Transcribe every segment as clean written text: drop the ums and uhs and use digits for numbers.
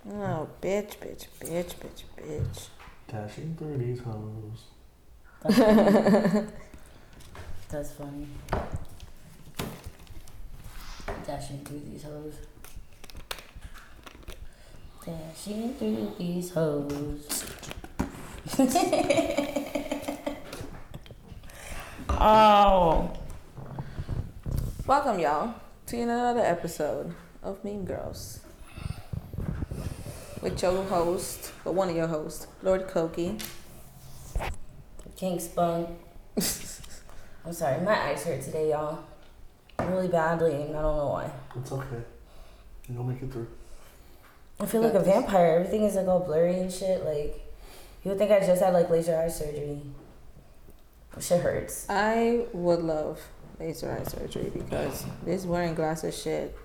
Oh, bitch. Dashing through these hoes. That's funny. Dashing through these hoes. Dashing through these hoes. Oh. Welcome, y'all, to another episode of Mean Girls. With your host, or one of your hosts, Lord Koki. King Spunk. I'm sorry, my eyes hurt today, y'all. Really badly, and I don't know why. It's okay. You'll make it through. I feel like a vampire. Everything is like all blurry and shit. Like, you would think I just had like laser eye surgery. Shit hurts. I would love laser eye surgery because this wearing glasses shit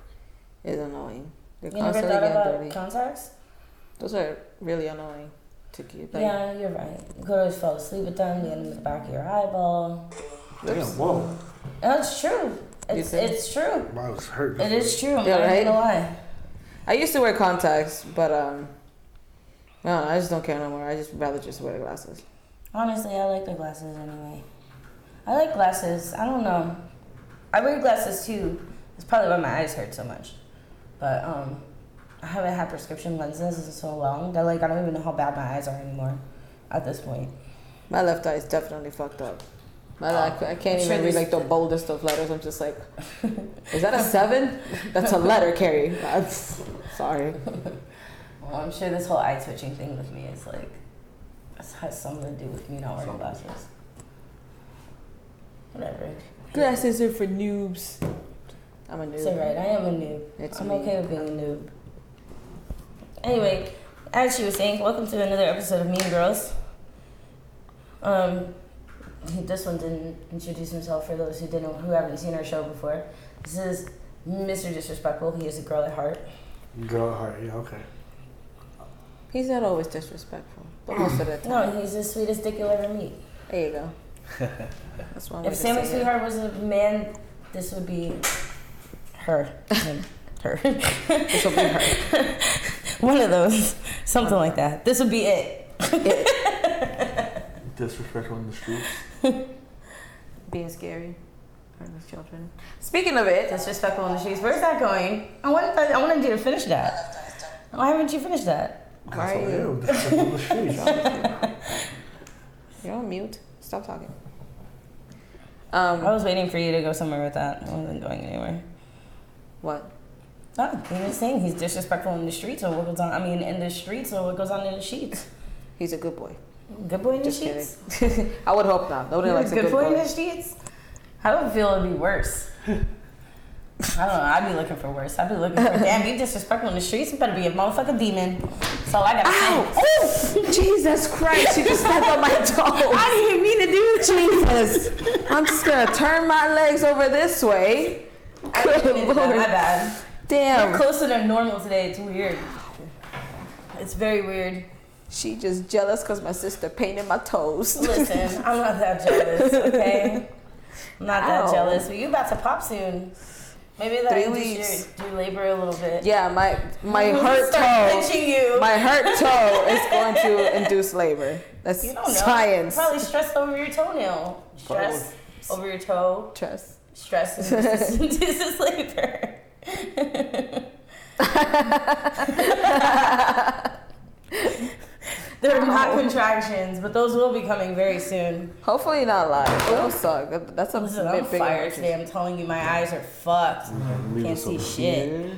is annoying. They're You never constantly thought getting about dirty. contacts? Those are really annoying to keep. Like, Yeah, you're right. You could always fall asleep with them. You get them in the back of your eyeball. Damn, whoa. No, it's true. think? It's true. I was hurt. It is true. I'm Yeah, not right? even gonna lie. I used to wear contacts, but no, I just don't care no more. I just rather just wear the glasses. Honestly, I like the glasses anyway. I like glasses. I don't know. I wear glasses too. It's probably why my eyes hurt so much. But I haven't had prescription lenses in so long that like I don't even know how bad my eyes are anymore at this point. My left eye is definitely fucked up. I can't I'm sure even read like the boldest of letters. I'm just like, is that a 7? That's a letter, Carrie. I'm sorry. Well, I'm sure this whole eye twitching thing with me is like, this has something to do with me not wearing glasses. Whatever. Glasses are for noobs. I'm a noob. So right, I am a noob. I'm okay with being a noob. Anyway, as she was saying, welcome to another episode of Mean Girls. This one didn't introduce himself for those who haven't seen our show before. This is Mr. Disrespectful. He is a girl at heart. Girl at heart, yeah, okay. He's not always disrespectful, but most of the time. No, he's the sweetest dick you'll ever meet. There you go. That's one way If to Sammy say it. Sweetheart was a man, this would be her. Her. This will be her. One of those. Something like that. This would be it. Disrespectful in the streets. Being scary. With children. Speaking of it, Disrespectful in the streets. Where's that going? I wanted you to finish that. Why haven't you finished that? Why are you? Disrespectful in the streets. You're on mute. Stop talking. I was waiting for you to go somewhere with that. I wasn't going anywhere. What? Oh, he was saying he's disrespectful in the streets or what goes on. I mean, in the streets or what goes on in the sheets. He's a good boy. Good boy in the Just sheets? kidding. I would hope not. Nobody likes a good good boy boy. in the sheets? I don't feel it'd be worse. I don't know. I'd be looking for worse. I'd be looking for, damn, you disrespectful in the streets? You better be a motherfucking demon. That's all I gotta say. Ow! Jesus Christ, you just stepped on my toe. I didn't mean to do Jesus. I'm just gonna turn my legs over this way. I didn't mean to do that. My bad. Damn. You're closer than normal today. It's weird. It's very weird. She just jealous because my sister painted my toes. Listen, I'm not that jealous, okay? I'm not that Ow. jealous. But you about to pop soon. Maybe that 3 induce your labor a little bit. Yeah, my hurt Start toe. pinching you. My hurt toe is going to induce labor. That's You don't know. science. Probably stress over your toenail. Stress over your toe. Trust. Stress induces labor. They're not contractions, but those will be coming very soon. Hopefully not live. That'll suck. That's a Listen, bit I'm big. fired today. I'm telling you, my eyes are fucked. Can't see shit.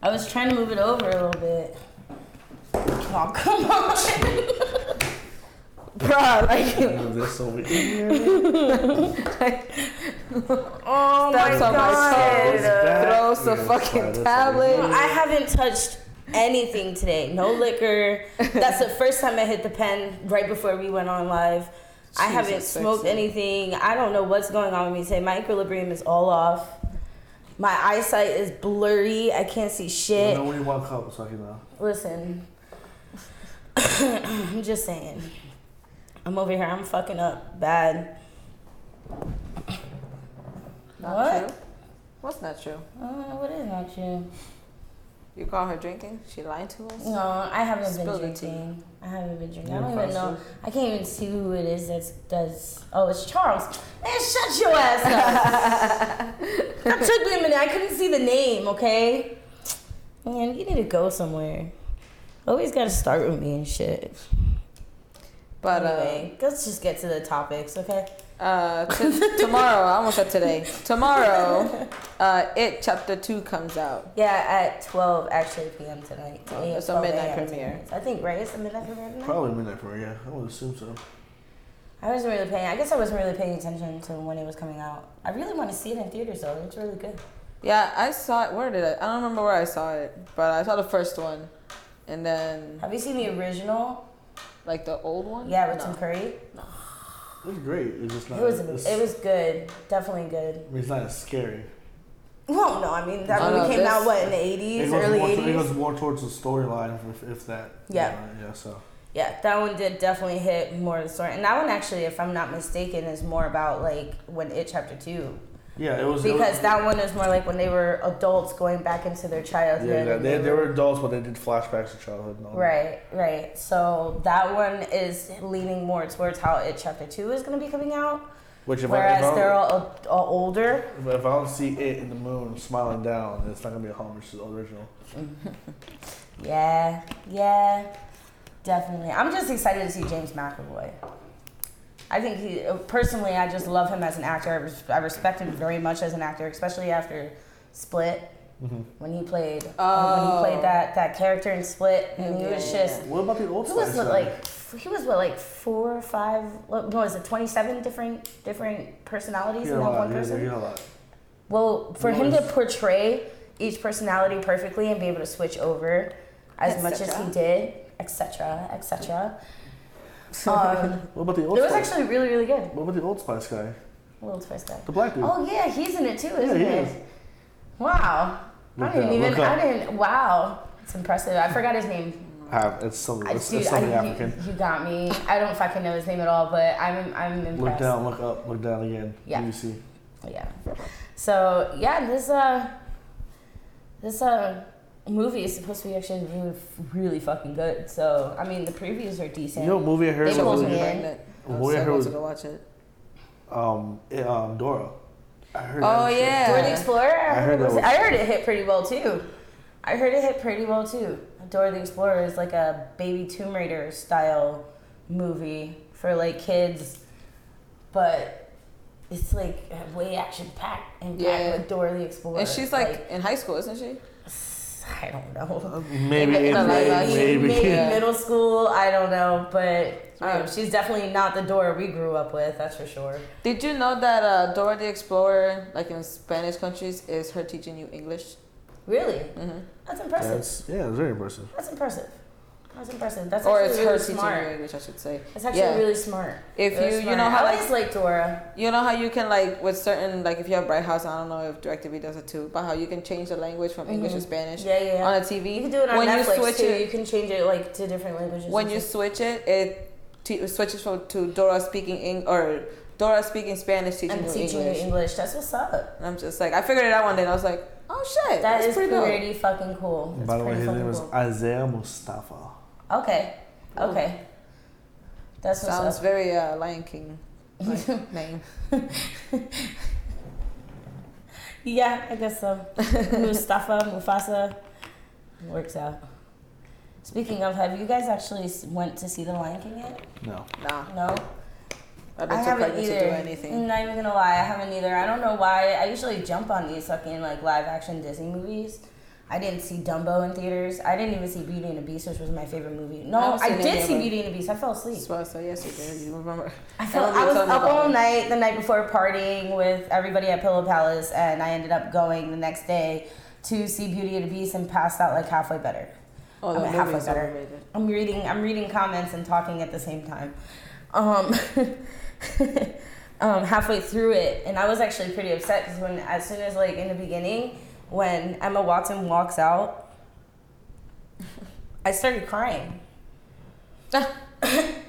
I was trying to move it over a little bit. Oh, come on. Bruh, like, Move this over here. Oh my steps on my god. toes, throws the Yeah, fucking try this tablet. over I haven't touched anything today. No liquor. That's the first time I hit the pen right before we went on live. I haven't Jesus, smoked sexy. anything. I don't know what's going on with me today. My equilibrium is all off. My eyesight is blurry. I can't see You shit. know when you walk up, so you know. Listen. I'm just saying. I'm over here. I'm fucking up bad. Not What? true. What's not true? What is not true? You call her drinking? She lied to us? No, I haven't Spill been the tea. drinking. I haven't been drinking. You I don't even know. faster? I can't even see who it is that does. Oh, it's Charles. Man, shut your ass up. That took me a minute. I couldn't see the name, okay? Man, you need to go somewhere. Always got to start with me and shit. But Anyway, let's just get to the topics, okay? tomorrow, I almost said today. Tomorrow, It Chapter 2 comes out. Yeah, at 12 actually p.m. tonight. Oh, it's a 12 midnight a.m. premiere. tonight. I think, right? It's a midnight premiere tonight? Probably midnight premiere. Yeah, I would assume so. I wasn't really paying. I guess I wasn't really paying attention to when it was coming out. I really want to see it in theaters though. It looks really good. Yeah, I saw it. Where did I don't remember where I saw it, but I saw the first one. And then, Have you seen the original? like the old one? Yeah, with No. Tim Curry. It was great. It's just not. It was good. Definitely good. I mean, it's not as scary. Well, no, I mean that Oh, movie no, came out this- what in the It 80s, goes early more, it 80s. goes more towards the storyline, if that. Yeah. Yeah. So. Yeah, that one did definitely hit more of the story, and that one actually, if I'm not mistaken, is more about like when It Chapter 2. Yeah, it was Because that one is more like when they were adults going back into their childhood. Yeah, and they were adults, but they did flashbacks to childhood. And all that. Right. So that one is leaning more towards how It Chapter 2 is going to be coming out. Which if Whereas I, if they're I, all older. if I don't see it in the moon smiling down, it's not gonna be a homage to the original. Yeah, definitely. I'm just excited to see James McAvoy. I think personally, I just love him as an actor. I respect him very much as an actor, especially after Split. Mm-hmm. When he played that character in Split, and he was just What about the old he was Spice what, guy? like 4 or 5 what was it 27 different personalities in that one person. A lot. Well, for What him to was- portray each personality perfectly and be able to switch over as much as he did, etc. What about the old It was Spice? actually really, really good. What about the old Spice guy? Little Spice guy. The black dude. Oh yeah, he's in it too, isn't he he? is. Wow. Look I didn't up, even. look up. I didn't. Wow. It's impressive. I forgot his name. It's something. It's Dude, something African. You got me. I don't fucking know his name at all, but I'm impressed. Look down, look up, look down again. Yeah. You see. Yeah. So yeah, this movie is supposed to be actually really, really fucking good. So I mean, the previews are decent. You know what movie I heard They was pulled really me good? in. Pregnant. I What was I heard supposed was- to go watch it. Dora. I heard Oh, that shit. yeah. Dora the Explorer. I heard that was- I heard it hit pretty well too. Dora the Explorer is like a baby Tomb Raider style movie for like kids, but it's like way action packed and packed Yeah. with Dora the Explorer. And she's like in high school, isn't she? I don't know. Maybe In the live action. maybe. Maybe Yeah. middle school. I don't know, but Right. she's definitely not the Dora we grew up with. That's for sure. Did you know that Dora the Explorer, like in Spanish countries, is her teaching you English? Really, Mm-hmm. that's impressive. It's very impressive. That's impressive. That's Or actually it's really her teaching smart. you English, I should say. It's actually Yeah. really smart. If Really you smart. know how I like always like Dora. you know how you can like with certain like if you have Bright House, I don't know if DirecTV does it too, but how you can change the language from English to Spanish Yeah. on a TV. You can do it on when Netflix you switch too. it, You can change it like to different languages. when and you stuff. switch it, it switches to Dora speaking or Dora speaking Spanish, teaching and you teaching English. you English. That's what's up. And I'm just like, I figured it out one day, and I was like, oh shit, That that's is pretty pretty, dope. fucking cool. That's By the way, pretty his fucking name is cool. Isaiah Mustafa. Okay. That's what's Sounds up. very Lion King like, name. Yeah, I guess so. Mufasa works out. Speaking of, have you guys actually went to see The Lion King yet? No. Nah, No. I've been I too haven't pregnant either. to do anything. Not even gonna lie, I haven't either. I don't know why. I usually jump on these fucking like live action Disney movies. I didn't see Dumbo in theaters. I didn't even see Beauty and the Beast, which was my favorite movie. No, haven't I seen did any see of Beauty and the Beast. I fell asleep. So I said yes, you did. You remember? I remember was you telling me up about all it. night the night before partying with everybody at Pillow Palace, and I ended up going the next day to see Beauty and the Beast and passed out like halfway better. Oh, the I'm halfway movie's better. overrated. I'm reading comments and talking at the same time. Halfway through it, and I was actually pretty upset because as soon as like in the beginning, when Emma Watson walks out, I started crying.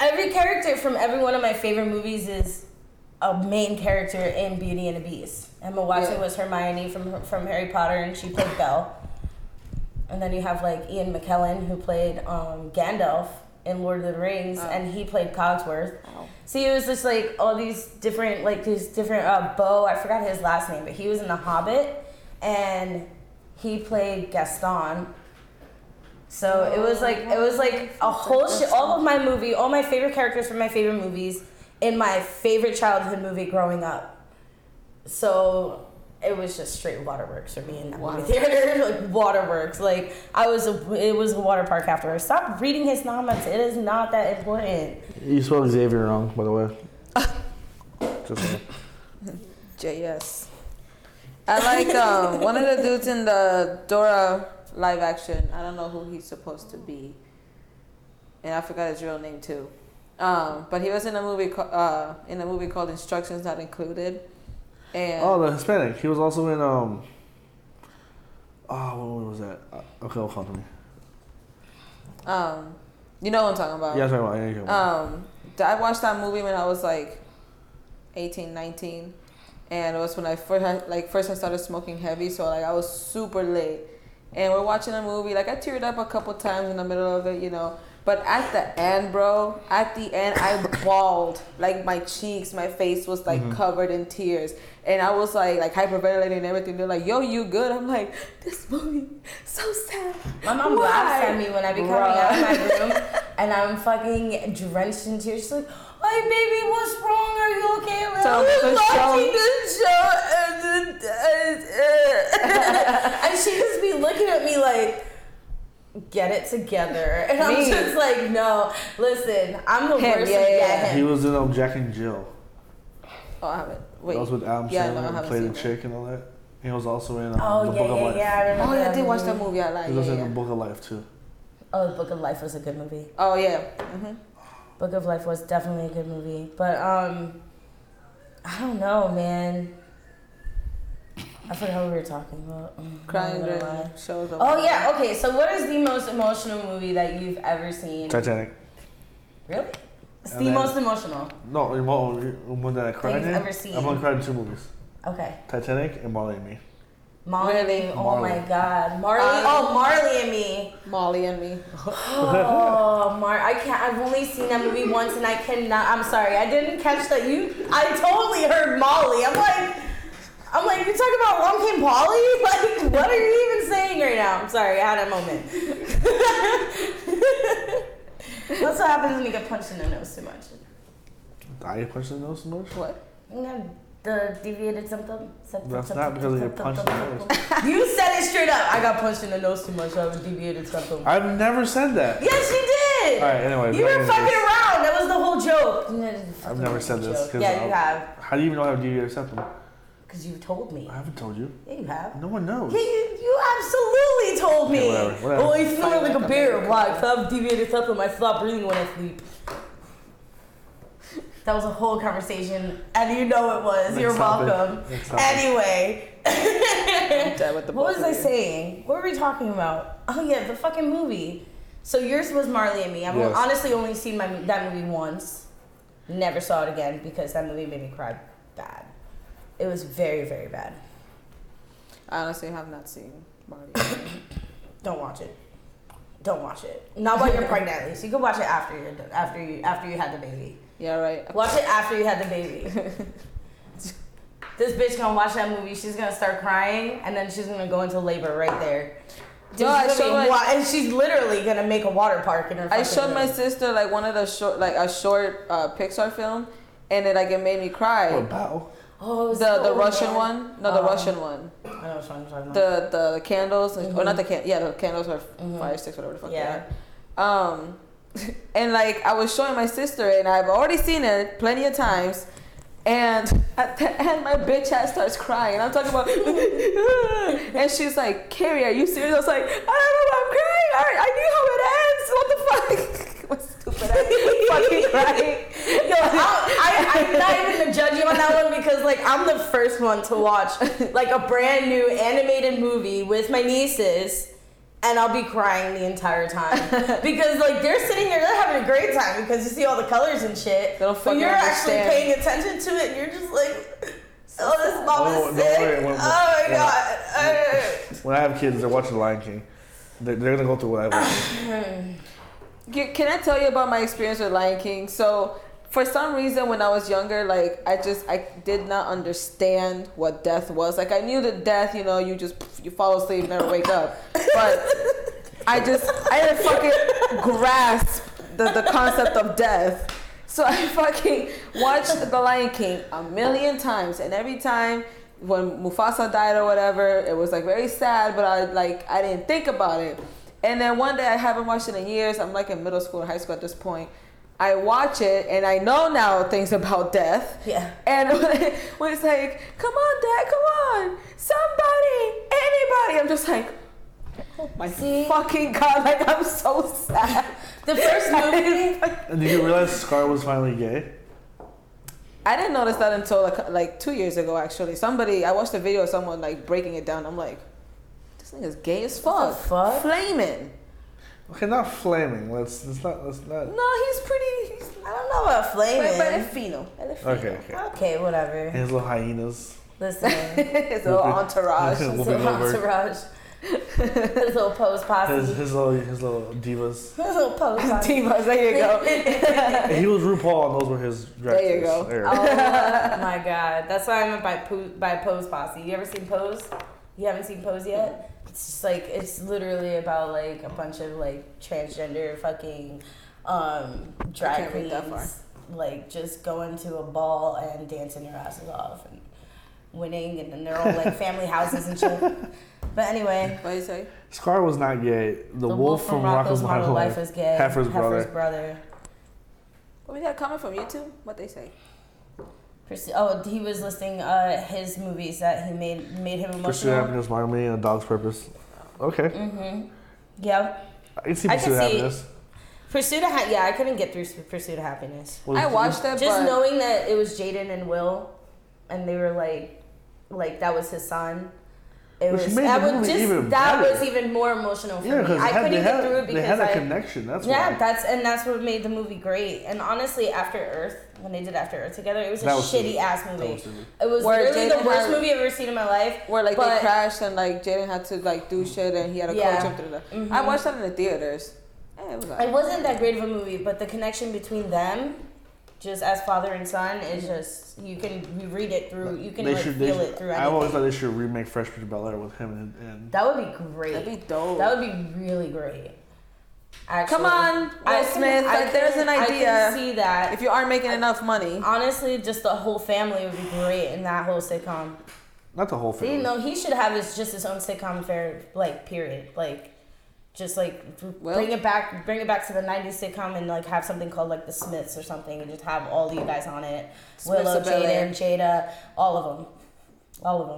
Every character from every one of my favorite movies is a main character in Beauty and the Beast. Emma Watson Yeah. was Hermione from Harry Potter, and she played Belle. And then you have like Ian McKellen, who played Gandalf in Lord of the Rings, and he played Cogsworth. Oh. See, it was just like all these different Bo, I forgot his last name, but he was in The Hobbit, and he played Gaston. So it was like a whole shit. All my favorite characters from my favorite movies in my favorite childhood movie growing up. So it was just straight waterworks for me in that movie theater. Like waterworks. Like it was a water park afterwards. Stop reading his comments. It is not that important. You spelled Xavier wrong, by the way. Just saying. JS. I like one of the dudes in the Dora live action. I don't know who he's supposed to be, and I forgot his real name too. But he was in a movie called Instructions Not Included. And the Hispanic. He was also in what movie was that? Okay, it'll come to me. you know what I'm talking about. Yeah, I'm talking about. I watched that movie when I was like 18, 19, and it was when I first I started smoking heavy, so like I was super lit. And we're watching a movie, like I teared up a couple times in the middle of it, you know. But at the end, bro, I bawled. Like my cheeks, my face was like covered in tears. And I was like hyperventilating and everything. They're like, yo, you good? I'm like, this movie, so sad. My mom laughs at me when I be coming out of my room and I'm fucking drenched in tears. She's like, hey, baby, what's wrong? Are you okay? I was watching the show. And she just be looking at me like, get it together. And I'm just like, no, listen, I'm the worst. He was in Jack and Jill. Oh, I haven't. Wait. That was with Adam Sandler, played a chick and all that. He was also in the Book of Life. I did watch that movie. I like. He was in the Book of Life too. Oh, the Book of Life was a good movie. Oh yeah. Book of Life was definitely a good movie, but I don't know, man. I forgot what we were talking about. Crying during shows. Oh yeah, okay. So what is the most emotional movie that you've ever seen? Titanic. Really? It's the most emotional. No, one that I cried in. Ever seen? I've only cried in 2 movies. Okay. Titanic and Marley and Me. Marley and Me. Oh Marley. my God. Marley and Me. Molly and Me. Oh, I can't. I've only seen that movie once, and I cannot. I'm sorry. I didn't catch that. I totally heard Molly. I'm like, you talking about Long Came Polly? Like, what are you even saying right now? I'm sorry. I had a moment. That's what happens when you get punched in the nose too much. I get punched in the nose so much? What? The deviated septum. That's not because I get punched in the nose. You said it straight up. I got punched in the nose too much. So I have a deviated septum. I've never said that. Yes, you did. All right, anyway. You were fucking around. That was the whole joke. I've never said this. Yeah, you have. How do you even know I have a deviated septum? Because you told me. I haven't told you. Yeah, you have. No one knows. Yeah, you absolutely told me. Okay, whatever. Oh, you smell like a bear. Why? Because I have deviated septum. I stop breathing when I sleep. That was a whole conversation, and you know it was. You're welcome. Anyway. What was I saying? What were we talking about? Oh, yeah, the fucking movie. So yours was Marley and Me. I've honestly only seen that movie once. Never saw it again because that movie made me cry bad. It was very, very bad. I honestly have not seen Marley. Don't watch it. Don't watch it. Not while you're pregnant, at least. You can watch it after you're done, after you had the baby. Yeah, right. Watch it after you had the baby. This bitch gonna watch that movie. She's gonna start crying, and then she's gonna go into labor right there. And she's literally gonna make a water park in her. I showed my sister like one of the short Pixar film, and it made me cry. What about? Oh, the Russian one? No, the Russian one. I know what you're talking about. The candles, or not the candles. Yeah, the candles are fire sticks, whatever the fuck they are. And like I was showing my sister, and I've already seen it plenty of times. And at the end, my bitch ass starts crying. I'm talking about, and she's like, "Carrie, are you serious?" I was like, "I don't know, I'm crying. I knew how it ends. What the fuck?" What stupid ass fucking crying. Yo, I'm not even gonna judge you on that one because like I'm the first one to watch like a brand new animated movie with my nieces. And I'll be crying the entire time because like they're sitting there, they're having a great time because you see all the colors and shit. But you're actually paying attention to it, and you're just like, "Oh, this mom is sick. Oh my god!" When I have kids, they're watching The Lion King, They're gonna go through what I went through. Can I tell you about my experience with Lion King? So, for some reason, when I was younger, like I did not understand what death was. Like I knew that death, you know, you fall asleep, never wake up. But I didn't fucking grasp the concept of death. So I fucking watched The Lion King a million times, and every time when Mufasa died or whatever, it was like very sad, but I didn't think about it. And then one day, I haven't watched it in years. I'm like in middle school or high school at this point. I watch it and I know now things about death. Yeah. And when it's like, come on, Dad, come on, somebody, anybody, I'm just like, oh my fucking God, like I'm so sad. The first movie. And did you realize Scar was finally gay? I didn't notice that until like 2 years ago, actually. I watched a video of someone like breaking it down. I'm like, this nigga's gay as fuck. What the fuck? Flaming. Okay, not flaming. Let's not. No, he's pretty. I don't know about flaming. But it's fino. Okay. Okay, whatever. His little hyenas. Listen. His little entourage. His His little entourage. His little pose posse. His little divas. His little pose posse. Divas, there you go. He was RuPaul, and those were his dresses. There you go. There. Oh my God, that's why I meant by Pose Posse. You ever seen Pose? You haven't seen Pose yet? It's just like, it's literally about like a bunch of like transgender fucking drag queens, like just going to a ball and dancing their asses off and winning, and then they're all like family houses and shit. But anyway, What do you say? Scar was not gay. The wolf from Rocko's Modern Life is gay. Heifer's brother. What we got comment from YouTube? What they say? Oh, he was listing his movies that he made him Pursuit of emotional. Happiness, Marley, and A Dog's Purpose. Okay. Yeah. I can see Pursuit of Happiness. Yeah, I couldn't get through Pursuit of Happiness. I watched that, Just but knowing that it was Jaden and Will, and they were like that was his son. It Which was made that the was movie just even that better. was even more emotional for Yeah, me. because I couldn't get through it because they had a connection. That's yeah, why. that's what made the movie great. And honestly, After Earth, when they did After Earth together, it was a That was shitty stupid. ass That movie. was stupid. It was Where literally the Jaden worst had- movie I've ever seen in my life. where like but- they crashed and like Jaden had to like do shit and he had to Yeah. coach him through I watched that in the theaters. Yeah, it was It alright. wasn't that great of a movie, but the connection between them, just as father and son, is just you read it through. You can feel it through anything. I always thought they should remake Fresh Prince of Bel-Air with him and That would be great. That'd be dope. That would be really great. Actually, Come on, Will Smith. Like, there's an I idea. can see that. If you aren't making enough money. Honestly, just the whole family would be great in that whole sitcom. not the whole See, thing. no, he should have his own sitcom fair, like, period. Like, just like bring it back to the 90s sitcom and like have something called like The Smiths or something and just have all of you guys on it. Smiths Willow, of Bel-Air. Jaden, Jada, all of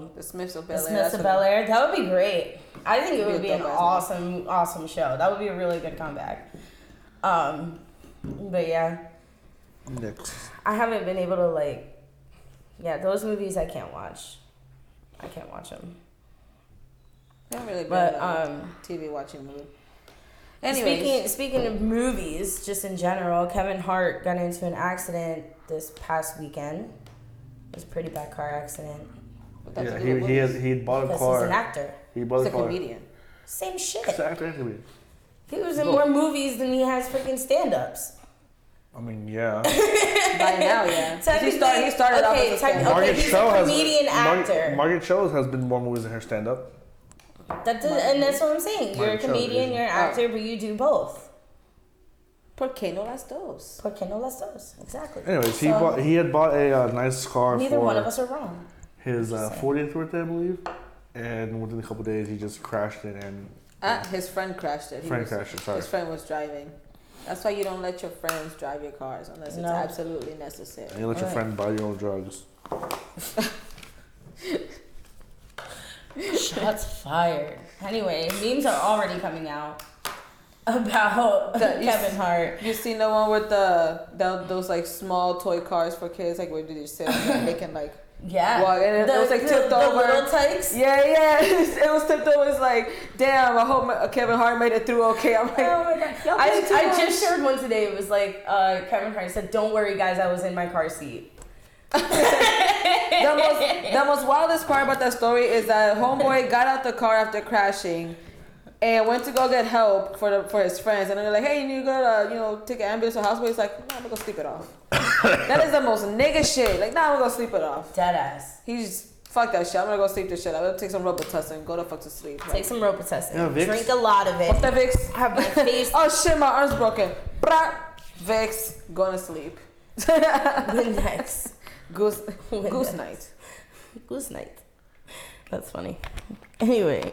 them. The Smiths of The Bel-Air. Smiths of Bel-Air. That would be great. I think it would be an dope ass awesome show. That would be a really good comeback. But yeah, Next. I haven't been able to those movies I can't watch. I can't watch them. I haven't really been But TV watching mood. Anyways, speaking of movies, just in general, Kevin Hart got into an accident this past weekend. It was a pretty bad car accident. Yeah, he bought a Because car. he's an actor. He bought he's a a car. comedian. Same shit. He's an actor and comedian. He was in more movies than he has freaking stand-ups. I mean, yeah. By now, yeah. He Technically- started off okay, as a stand-up. okay, Margaret he's a Cho comedian actor. Margaret Cho has been more movies than her stand-up. And that's what I'm saying. You're a Margaret Cho comedian, is- you're an actor, but you do both. ¿Por qué no las dos? ¿Por qué no las dos? Exactly. Anyways, So, he had bought a nice car neither for one of us are wrong. his 40th birthday, I believe. And within a couple days, he just crashed it and His friend crashed it. Sorry. His friend was driving. That's why you don't let your friends drive your cars unless it's No. absolutely necessary. you let your friend buy your own drugs. Shots fired. Anyway, memes are already coming out about Kevin Hart. You seen the one with those like small toy cars for kids, like where you just sit and they can like Yeah. walk, and it was like tipped the over. little tykes. Yeah, it was tipped over. It's like, damn, I hope Kevin Hart made it through okay. I'm like, Oh my god! y'all play too I much. just shared one today. It was like Kevin Hart said, "Don't worry, guys, I was in my car seat." The most wildest part about that story is that homeboy got out the car after crashing, and went to go get help for his friends, and they're like, "Hey, you need to go to take an ambulance or hospital." He's like, "No, I'm gonna go sleep it off." That is the most nigga shit. Like, nah, I'm gonna go sleep it off. Dead ass. He's fuck that shit. I'm gonna go sleep this shit. I'm gonna take some Robitussin and go to fuck to sleep. Take some Robitussin. Yeah, Vicks. Drink a lot of it. What's that, Vicks? Have my face. Oh shit, my arm's broken. Brah. Vicks. Going to sleep. Windex. Goose Windex. night. Goose night. That's funny. Anyway.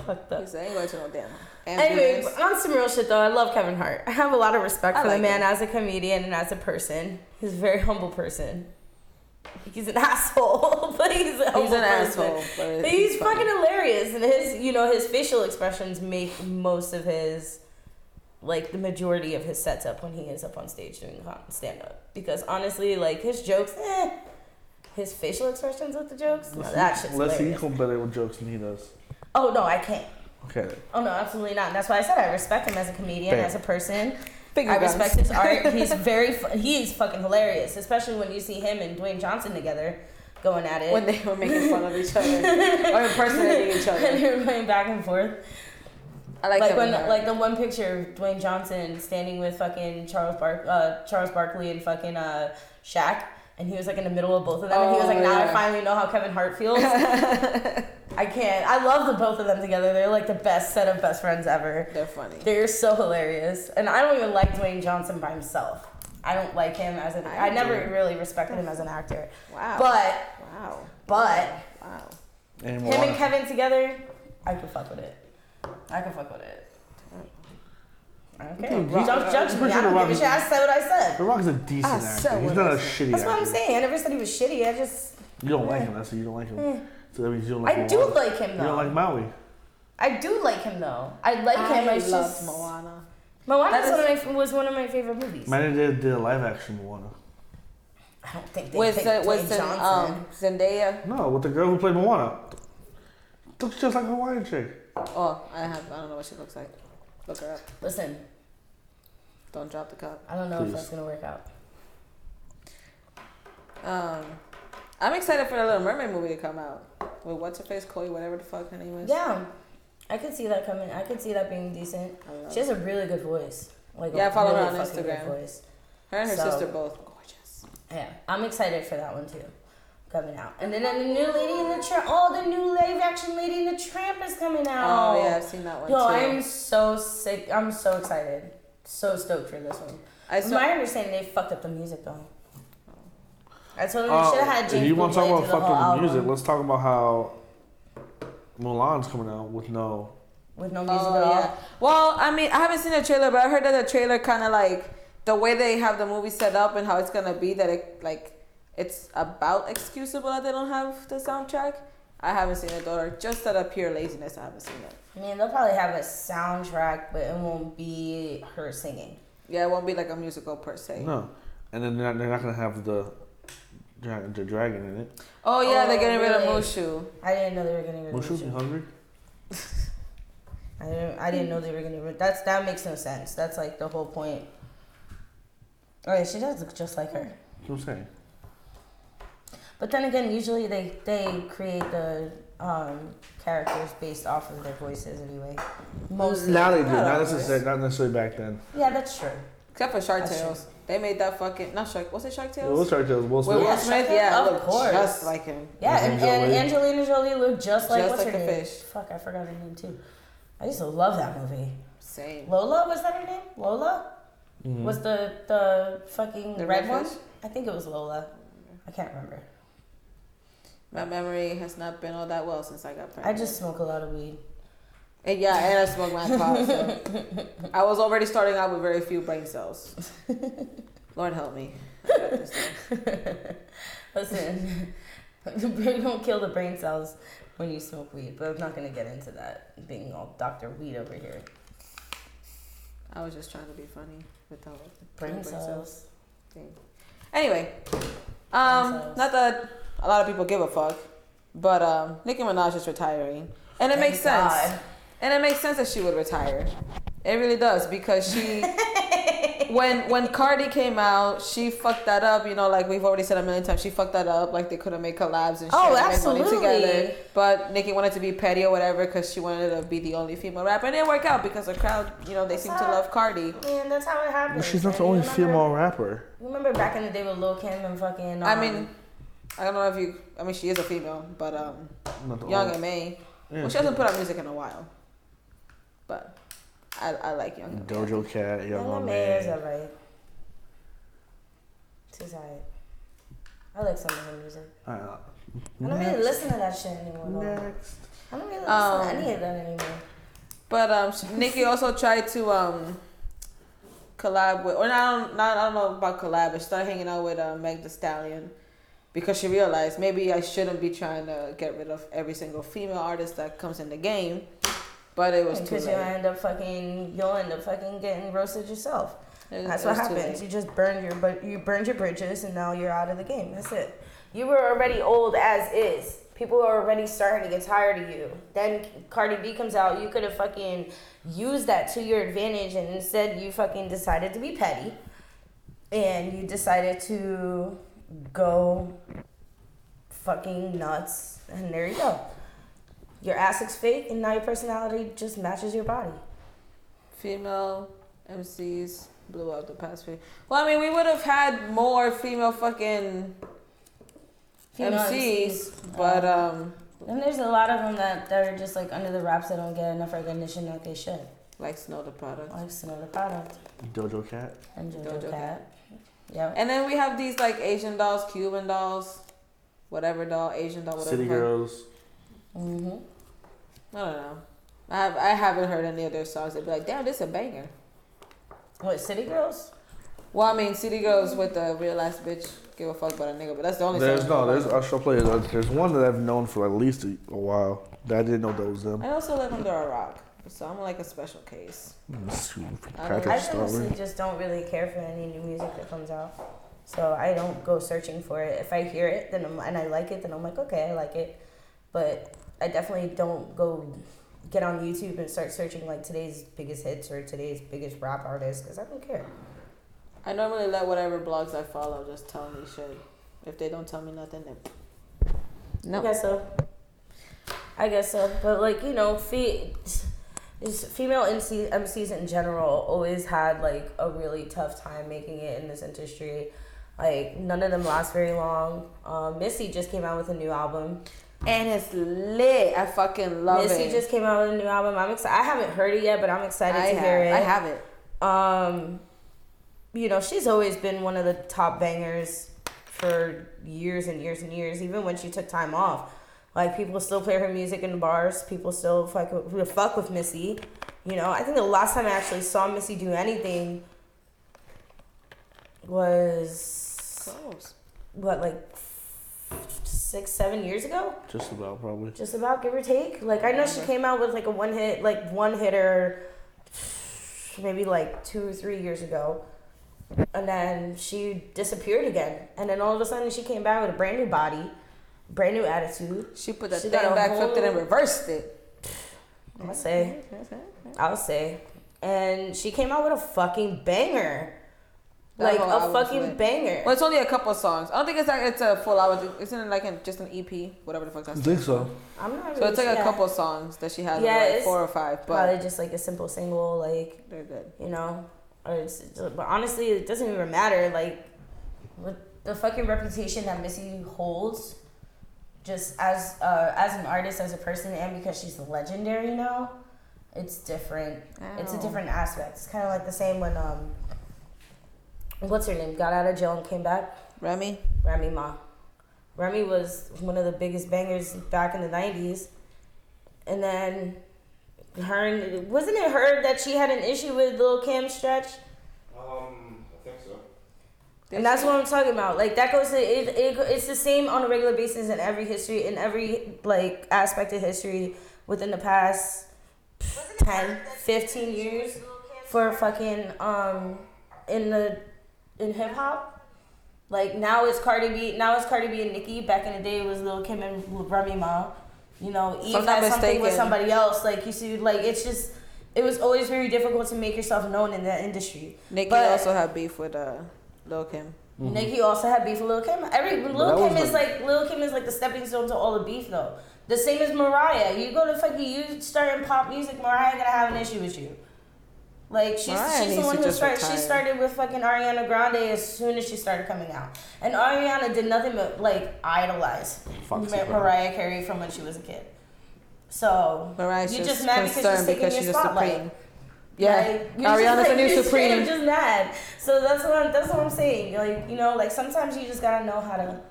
Fucked up. He said, I ain't going to no damn. Anyway, ambulance. on some real shit though, I love Kevin Hart. I have a lot of respect I for like the man him. as a comedian and as a person. He's a very humble person. He's an asshole, but he's a humble He's an person. asshole. But He's funny. fucking hilarious, and his facial expressions make most of his, like, the majority of his sets up when he is up on stage doing stand up. Because honestly, like, his jokes, his facial expressions with the jokes, no, that shit's Let's see, you hilarious. come better with jokes than he does. Oh no, I can't. Okay. Oh no, absolutely not. That's why I said I respect him as a comedian, Bam. as a person. Finger I guns. respect his art. He's he's fucking hilarious, especially when you see him and Dwayne Johnson together going at it. When they were making fun of each other or impersonating each and other. they were going back and forth. I like Like Kevin when, Hart. like the one picture of Dwayne Johnson standing with fucking Charles Barkley and fucking Shaq, and he was like in the middle of both of them, and he was like, Oh, "Now I yeah. finally know how Kevin Hart feels." I can't. I love the both of them together. They're like the best set of best friends ever. They're funny. They're so hilarious, and I don't even like Dwayne Johnson by himself. I don't like him as an. I never really respected him as an actor. Wow. But Wow. And him and Kevin together, I could fuck with it. I could fuck with it. Okay. Dude, Don't judge me. pretty I sure don't The give a Rock- shit. I said what I said. The Rock's a decent I actor. said He's what not I a said. shitty That's actor. what I'm saying. I never said he was shitty. I just. You don't like him. That's why you don't like him. So that means you don't like I do Moana. like him You though. don't like Maui. I do like him though. I like him. I It's love just Moana. Moana was one of my favorite movies. Man did a live action Moana. I don't think they With picked with Dwayne Johnson. Zendaya. No, with the girl who played Moana. Looks just like a Hawaiian chick. Oh, I don't know what she looks like. Look her up. Listen, Don't drop the cup. I don't know Please. if that's gonna work out. I'm excited for the Little Mermaid movie to come out. With what's her face, Chloe, whatever the fuck her name is. Yeah, I could see that coming. I could see that being decent. I love She has a really good voice. Like Yeah, I a follow her really on fucking good Instagram. voice. Her and her So- sister both gorgeous. Yeah, I'm excited for that one too, coming out. And then the new Lady in the Tramp. Oh, the new live action Lady in the Tramp is coming out. Oh yeah, I've seen that one Yo, too. I'm so sick. I'm so excited. So stoked for this one. I From saw. my understanding, they fucked up the music though. I told them they should have had If James you want to talk Bublé about do the fucked whole up the music, album let's talk about how Mulan's coming out with no. with no music Oh at all. yeah. Well, I mean, I haven't seen the trailer, but I heard that the trailer kind of like the way they have the movie set up and how it's gonna be that it like it's about excusable that they don't have the soundtrack. I haven't seen it, or just out of pure laziness, I haven't seen it. I mean, they'll probably have a soundtrack, but it won't be her singing. Yeah, it won't be like a musical per se. No. And then they're not going to have the dragon in it. Oh yeah, Oh, they're getting rid of really? Mushu. I didn't know they were getting rid of Mushu, you Mushu. hungry? I didn't know they were getting rid. That makes no sense. That's like the whole point. Oh yeah, she does look just like her. That's what I'm saying. But then again, usually they create the characters based off of their voices anyway. Mostly. Now they do. Not Not always. necessarily back then. Yeah, that's true. Except for Shark That's Tales. They made that fucking not Shark. What's it Shark It Tales? was Shark Tales. Will With Smith. Will Yeah, Smith, Shark yeah, Tales, of looked course. just like him. Yeah, and Angelina Jolie. Angelina Jolie looked just like Just what's like her the name? fish. Fuck, I forgot her name too. I used to love that movie. Same. Lola, was that her name? Lola? Mhm. Was the fucking The red red one? fish? I think it was Lola. I can't remember. My memory has not been all that well since I got I pregnant. just smoke a lot of weed. And yeah, and I smoke my pot. So I was already starting out with very few brain cells. Lord help me. I got this thing. Listen, you don't kill the brain cells when you smoke weed, but I'm not gonna get into that. Being all Dr. Weed over here. I was just trying to be funny with the Brain cells. thing. Anyway, cells. not that a lot of people give a fuck, but Nicki Minaj is retiring, and it Thank makes sense. God. And it makes sense that she would retire. It really does because she. when Cardi came out, she fucked that up. You know, like we've already said a million times, she fucked that up. Like they couldn't make collabs and shit. Oh, and absolutely. make money together. But Nicki wanted to be petty or whatever because she wanted to be the only female rapper, and it didn't work out because the crowd, you know, they seem to love Cardi. Man, that's how it happens. Well, she's not the only female rapper. Remember back in the day with Lil' Kim and fucking. I mean, I don't know if you. I mean, she is a female, but Young M.A. Yeah, Well, she hasn't put out music in a while, but I like Young M.A. Dojo Cat, Young M.A. is M.A. alright. She's alright. I like some of her music. I don't really listen to that shit anymore. Next. I don't really listen to any of that anymore. But Nicki also tried to collab with, or I don't know about collab, but she started hanging out with Meg Thee Stallion because she realized maybe I shouldn't be trying to get rid of every single female artist that comes in the game. But it was too late. Because you'll end up fucking getting roasted yourself. That's what happens. You just burned your bridges, and now you're out of the game. That's it. You were already old as is. People are already starting to get tired of you. Then Cardi B comes out. You could have fucking used that to your advantage, and instead you fucking decided to be petty, and you decided to go fucking nuts, and there you go. Your ass looks fake, and now your personality just matches your body. Female MCs blew up the past few. Well, I mean, we would have had more female fucking MCs, but and there's a lot of them that are just like under the wraps that don't get enough recognition that they should. Like Snow the Product. Dojo Cat. And Dojo Cat. Yeah. And then we have these like Asian dolls, Cuban dolls, whatever doll, Asian doll, whatever. City Girls. Mhm. I don't know. I haven't heard any of their songs. They'd be like, damn, this is a banger. What, City Girls? Well, I mean, City Girls with the real ass bitch give a fuck about a nigga, but that's the only song. song. I shall play it. There's one that I've known for at least a while that I didn't know that was them. I also live under a rock, so I'm like a special case. I honestly just don't really care for any new music that comes out. So I don't go searching for it. If I hear it and I like it, then I'm like, okay, I like it. But I definitely don't go get on YouTube and start searching like today's biggest hits or today's biggest rap artist because I don't care. I normally let whatever blogs I follow just tell me shit. If they don't tell me nothing, then no. I guess so. But like, you know, female MCs in general always had like a really tough time making it in this industry. Like none of them last very long. Missy just came out with a new album. And it's lit. I fucking love Missy just came out with a new album. I'm excited. I haven't heard it yet, but I'm excited to hear it. I have it. You know, she's always been one of the top bangers for years and years and years, even when she took time off. Like, people still play her music in the bars. People still fuck with Missy. You know, I think the last time I actually saw Missy do anything was... Close. What, like 6-7 years ago? Just about, probably. Just about, give or take. Like, I know she came out with like a one hitter maybe like 2 or 3 years ago. And then she disappeared again. And then all of a sudden she came back with a brand new body, brand new attitude. She put that thing back, flipped it, and reversed it. I'll say. And she came out with a fucking banger. Like a fucking banger. Well, it's only a couple of songs. I don't think it's a full album. Isn't it like just an EP? Whatever the fuck that's. I think so. I'm not really So it's like a couple of songs that she has, like 4 or 5. But probably just like a simple single, like they're good. You know, but honestly, it doesn't even matter. Like, with the fucking reputation that Missy holds, just as an artist, as a person, and because she's legendary now, it's different. It's a different aspect. It's kind of like the same when what's her name got out of jail and came back. Remy Ma. Remy was one of the biggest bangers back in the 90s, and then. Wasn't it her that she had an issue with Lil' Kim Stretch? I think so. And that's what I'm talking about. Like, that goes to it's the same on a regular basis in every like aspect of history within the past 10, 15 years for fucking in hip hop. Like, now it's Cardi B and Nicki. Back in the day it was Lil' Kim and Remy Ma. You know, Eve had something with somebody else. Like, you see, like, it's just, it was always very difficult to make yourself known in that industry. Nicki But- also had beef with Lil Kim. Nicki also had beef with Lil Kim. Lil Kim is like the stepping stone to all the beef though. The same as Mariah. You go to you start in pop music, Mariah gonna have an issue with you. Like she's the one who started. She started with fucking Ariana Grande as soon as she started coming out, and Ariana did nothing but like idolize Mariah Carey from when she was a kid. So Mariah's you're just mad because she's spotlight. supreme. Yeah, Like, Ariana's the new supreme. You're just mad. So that's what I'm saying. Like like sometimes you just gotta know how to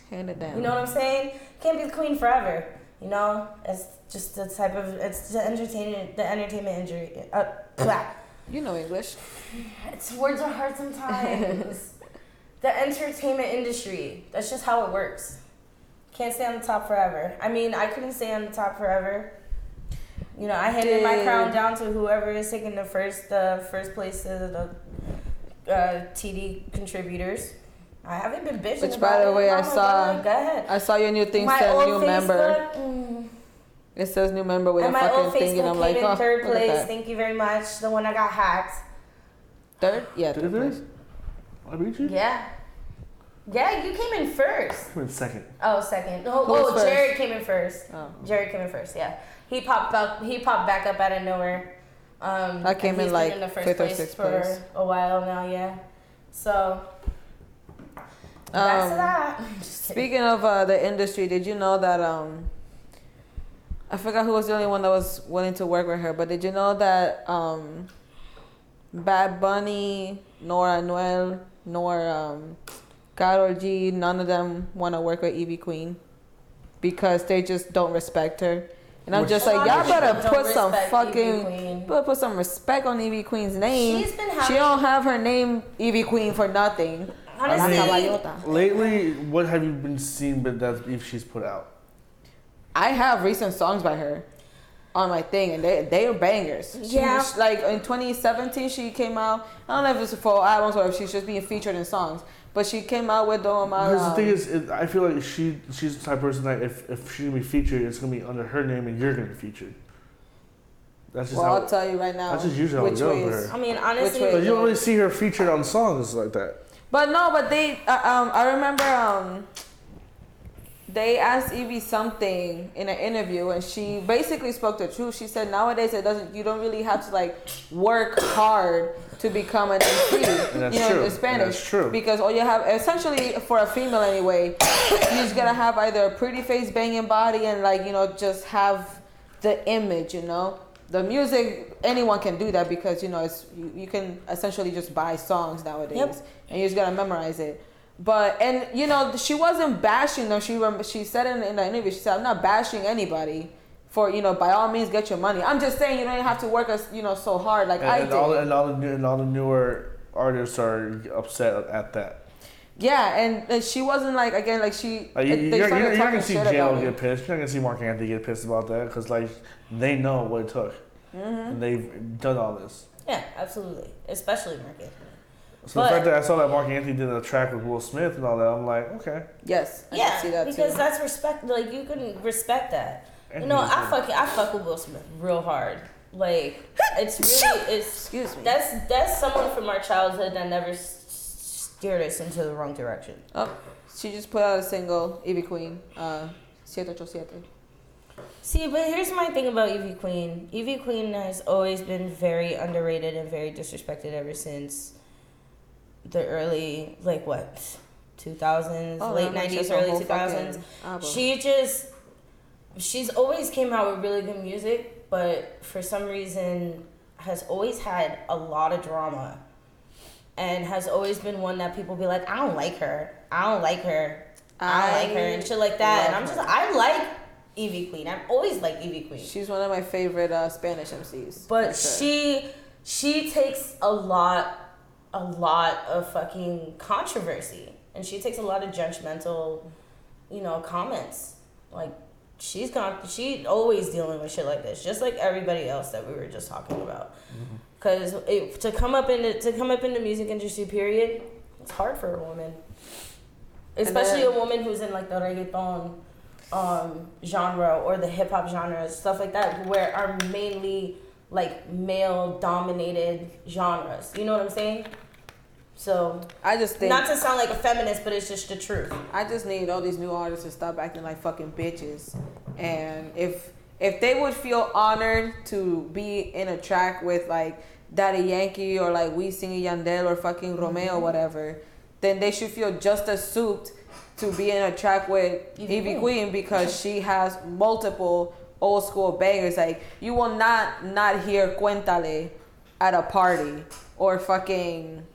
Hand it down. You know what I'm saying? Can't be the queen forever. You know, it's just the type of it's the entertainment injury. You know English. It's words are hard sometimes. The entertainment industry. That's just how it works. Can't stay on the top forever. I mean, I couldn't stay on the top forever. You know, I handed my crown down to whoever is taking the first place to the TD contributors. I haven't been bitching. Which, by the way, I saw. Go ahead. I saw your new thing said new member. It says new member with and a my fucking old thing, and Facebook I'm like, came in oh, third look at place. that. Thank you very much. The one I got hacked. Third? Yeah, Did third it? place. I beat you? Yeah. Yeah, you came in first. I'm in second. Oh, second. Who was first? Jared came in first. Oh. Jared came in first. Yeah, he popped back up out of nowhere. I came and in he's like been in the first fifth or place sixth for place. a while now. Yeah. So back to that. Just kidding. Speaking of the industry, did you know that I forgot who was the only one that was willing to work with her, but did you know that Bad Bunny, Nora Anuel, nor Karol G, none of them want to work with Evie Queen because they just don't respect her. And I'm just A like, lot y'all of better people put don't some respect fucking, Evie Queen. better put some respect on Evie Queen's name. She's been She having- don't have her name Evie Queen for nothing. Honestly, Lately, what have you been seeing that if she's put out? I have recent songs by her on my thing, and they are bangers. Yeah. Like in 2017, she came out. I don't know if it's for albums or if she's just being featured in songs, but she came out with Because the thing is, I feel like she's the type of person that if she's gonna be featured, it's gonna be under her name and you're gonna be featured. That's just Well, how. I'll tell you right now. That's just usually how it which goes way with is- her. I mean, Which honestly, way? But you don't really see her featured on songs like that. But no, but they. I remember. They asked Evie something in an interview, and she basically spoke the truth. She said nowadays you don't really have to like work hard to become an MC. And that's true. In Spanish. And that's true. Because all you have, essentially for a female anyway, you just gotta have either a pretty face, banging body, and like just have the image. The music, anyone can do that because it's you can essentially just buy songs nowadays, Yep. and you just gotta memorize it. But she wasn't bashing them. She said in the interview, she said, "I'm not bashing anybody for by all means get your money. I'm just saying you don't have to work as so hard like I did." And all the newer artists are upset at that. Yeah, and she wasn't like again like she. Like, they you're started not talking gonna see shit J.Lo about get it. pissed. You're not gonna see Mark Anthony get pissed about that because like they know what it took, and they've done all this. yeah, absolutely, especially market. So the fact that I saw that Mark Anthony did a track with Will Smith and all that, I'm like, okay. Yes, I Yeah, can see that because too. that's respect. Like you can respect that. And I fuck with Will Smith real hard. Like it's really Excuse me. That's someone from our childhood that never steered us into the wrong direction. Oh, she just put out a single, Evie Queen, 787. See, but here's my thing about Evie Queen. Evie Queen has always been very underrated and very disrespected ever since the early 2000s, Oh, late no, she 90s, has a early whole 2000s. fucking album. She's always came out with really good music, but for some reason has always had a lot of drama and has always been one that people be like, I don't like her, and shit like that. And I'm just, I like Evie Queen. I've always liked Evie Queen. She's one of my favorite Spanish MCs. But for sure. she takes a lot of fucking controversy, and she takes a lot of judgmental, comments. Like she always dealing with shit like this, just like everybody else that we were just talking about. Because to come up in the music industry, period, it's hard for a woman, especially a woman who's in like the reggaeton genre or the hip hop genre, stuff like that, where are mainly like male dominated genres. You know what I'm saying? So I just think not to sound like a feminist, but it's just the truth. I just need all these new artists to stop acting like fucking bitches. And if they would feel honored to be in a track with like Daddy Yankee or like We Sing Yandel or fucking Romeo or whatever, then they should feel just as souped to be in a track with Ivy Queen because she has multiple old school bangers. Like you will not hear Cuéntale at a party or fucking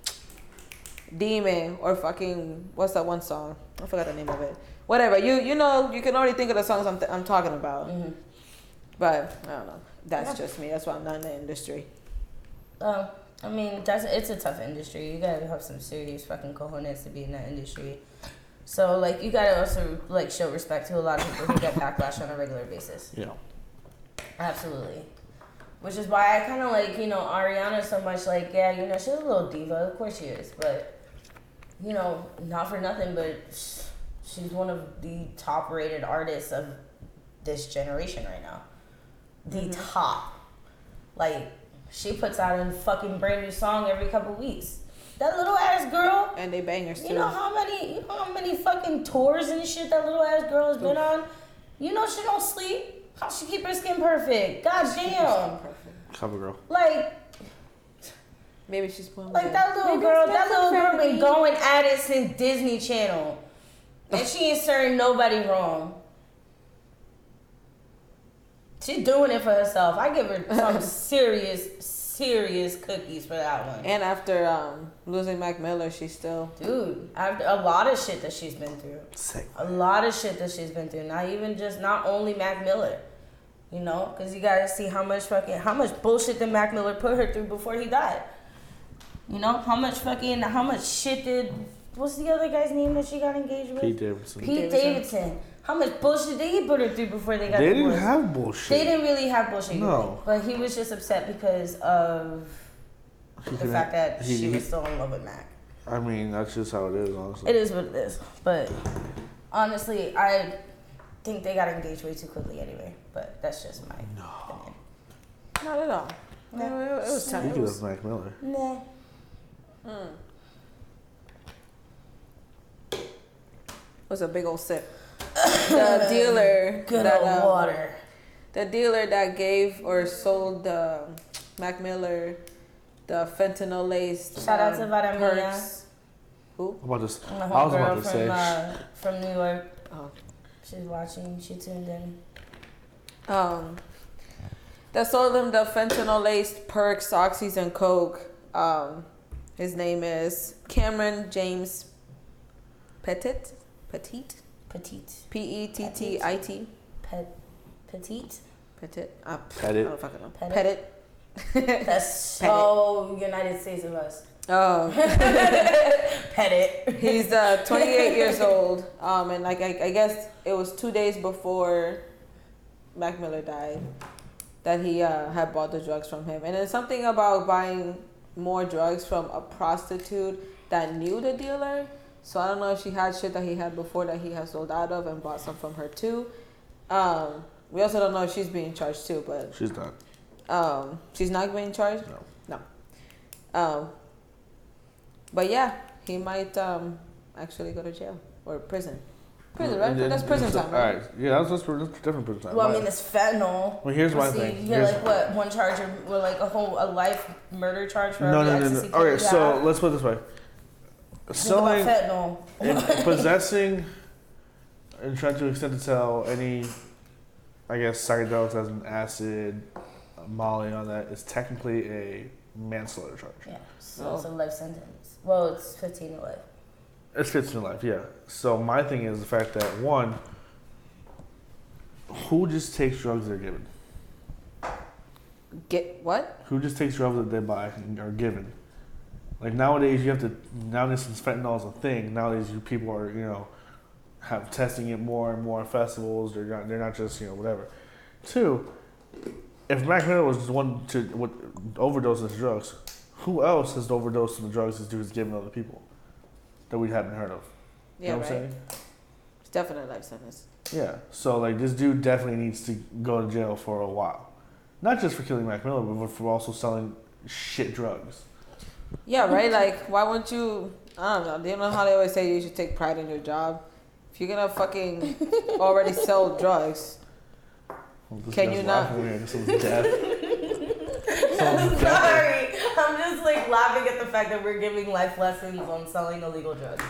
Demon or fucking what's that one song? I forgot the name of it. Whatever, you know, you can already think of the songs I'm talking about. Mm-hmm. But I don't know. That's just me. That's why I'm not in the industry. I mean, it's a tough industry. You gotta have some serious fucking cojones to be in that industry. So like, you gotta also like show respect to a lot of people who get backlash on a regular basis. Yeah. Absolutely. Which is why I kind of like, you know, Ariana so much. Like, yeah, you know, she's a little diva. Of course she is, but you know, not for nothing, but she's one of the top-rated artists of this generation right now. The top. Like, she puts out a fucking brand new song every couple weeks. That little ass girl. And they bangers too. You know how many fucking tours and shit that little ass girl has been on? You know she don't sleep. How she keep her skin perfect? God damn. Cover girl. Like, maybe she's playing like that little girl been going at it since Disney Channel. And she ain't serving nobody wrong. She's doing it for herself. I give her some serious cookies for that one. And after losing Mac Miller, she's still... Dude, after a lot of shit that she's been through. Sick. A lot of shit that she's been through. Not only Mac Miller. You know? Because you gotta see how much bullshit that Mac Miller put her through before he died. You know? How much shit did... What's the other guy's name that she got engaged with? Pete Davidson. Pete Davidson. How much bullshit did he put her through before they got They divorced? didn't have bullshit. They didn't really have bullshit. No. But he was just upset because of the fact that she was still in love with Mac. I mean, that's just how it is, honestly. It is what it is. But honestly, I think they got engaged way too quickly anyway. But that's just my opinion. Not at all. No. It was time. Speaking of Mac Miller. Nah. It was a big old sip. The dealer... Good old water. The dealer that gave or sold Mac Miller the fentanyl laced Shout out to Varamia. perks. Who? I was My about homegirl to say. from New York. Oh. She's watching. She tuned in. That sold him the fentanyl laced perks, oxys, and coke. His name is Cameron James Pettit. Petite. Pettit. Petite. Pettit. Pettit. I don't fucking know. Pettit. Pettit. That's so United States of us. Oh. Pettit. He's 28 years old. And like I guess it was 2 days before Mac Miller died that he had bought the drugs from him. And then something about buying more drugs from a prostitute that knew the dealer. So I don't know if she had shit that he had before that he had sold out of and bought some from her too. We also don't know if she's being charged too, but She's not. she's not being charged? No. But yeah, he might actually go to jail or prison. Prison, right? That's prison time, right? Alright, yeah, that's different prison time. Well, I mean, it's fentanyl. Well, here's my See, thing. You get like what, one charge or like a life murder charge for No. every ecstasy pill Okay, you so have? let's put it this way. Think about fentanyl. And possessing and trying to extend to sell any, I guess, psychedelics as an acid, Molly, and all that is technically a manslaughter charge. Yeah, so it's a life sentence. Well, it's 15 to life. It's 15 to life, yeah. So my thing is the fact that, one, who just takes drugs they're given? Get what? Who just takes drugs that they buy and are given? Like nowadays, since fentanyl is a thing, nowadays people are, have testing it more and more at festivals. They're not just, whatever. Two, if Mac Miller was the one to overdose on drugs, who else has overdosed on the drugs this dude has given other people that we haven't heard of? Yeah, you know what right. I'm saying? Definitely life sentence. Yeah. So like this dude definitely needs to go to jail for a while, not just for killing Mac Miller, but for also selling shit drugs. Yeah, right. Like, why wouldn't you? I don't know. Do you know how they always say you should take pride in your job? If you're gonna fucking already sell drugs, Well, this Can guy's you not- laughing here. This one's dead. I'm sorry. I'm just like laughing at the fact that we're giving life lessons on selling illegal drugs.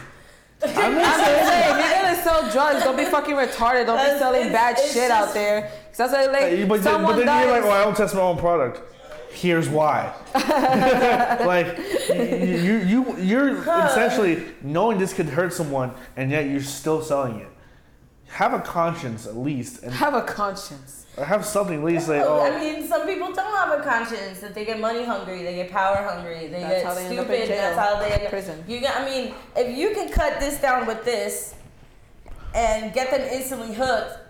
I'm I'm just saying, if you're gonna sell drugs, don't be fucking retarded. Don't be That's- selling bad it's shit out just- there. 'Cause that's like, But someone then does. you're like, oh, I don't test my own product. Here's why. Like you're essentially knowing this could hurt someone, and yet you're still selling it. Have a conscience at least, and Have a conscience. or have something at least. Say, I oh, mean, some people don't have a conscience. That they get money hungry, they get power hungry, they That's get how they end up stupid. in jail. That's how they end up. Prison. I mean, if you can cut this down with this, and get them instantly hooked,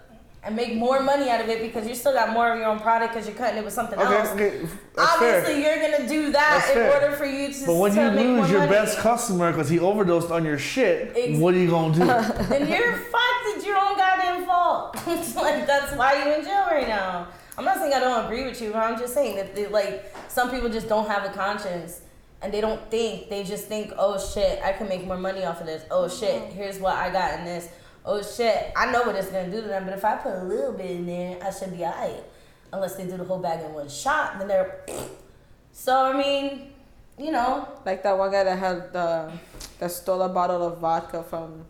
and make more money out of it because you still got more of your own product because you're cutting it with something else. okay, that's Obviously, fair. you're gonna do that That's in fair. order for you to. But when to you make lose more your money. best customer because he overdosed on your shit, what are you gonna do? Then you're fucked. It's your own goddamn fault. It's like that's why you're in jail right now. I'm not saying I don't agree with you, but I'm just saying that like some people just don't have a conscience and they don't think. They just think, oh shit, I can make more money off of this. Oh shit, here's what I got in this. Oh shit, I know what it's gonna do to them, but if I put a little bit in there, I should be alright. Unless they do the whole bag in one shot, then they're. So I mean, you know. Like that one guy that had that stole a bottle of vodka from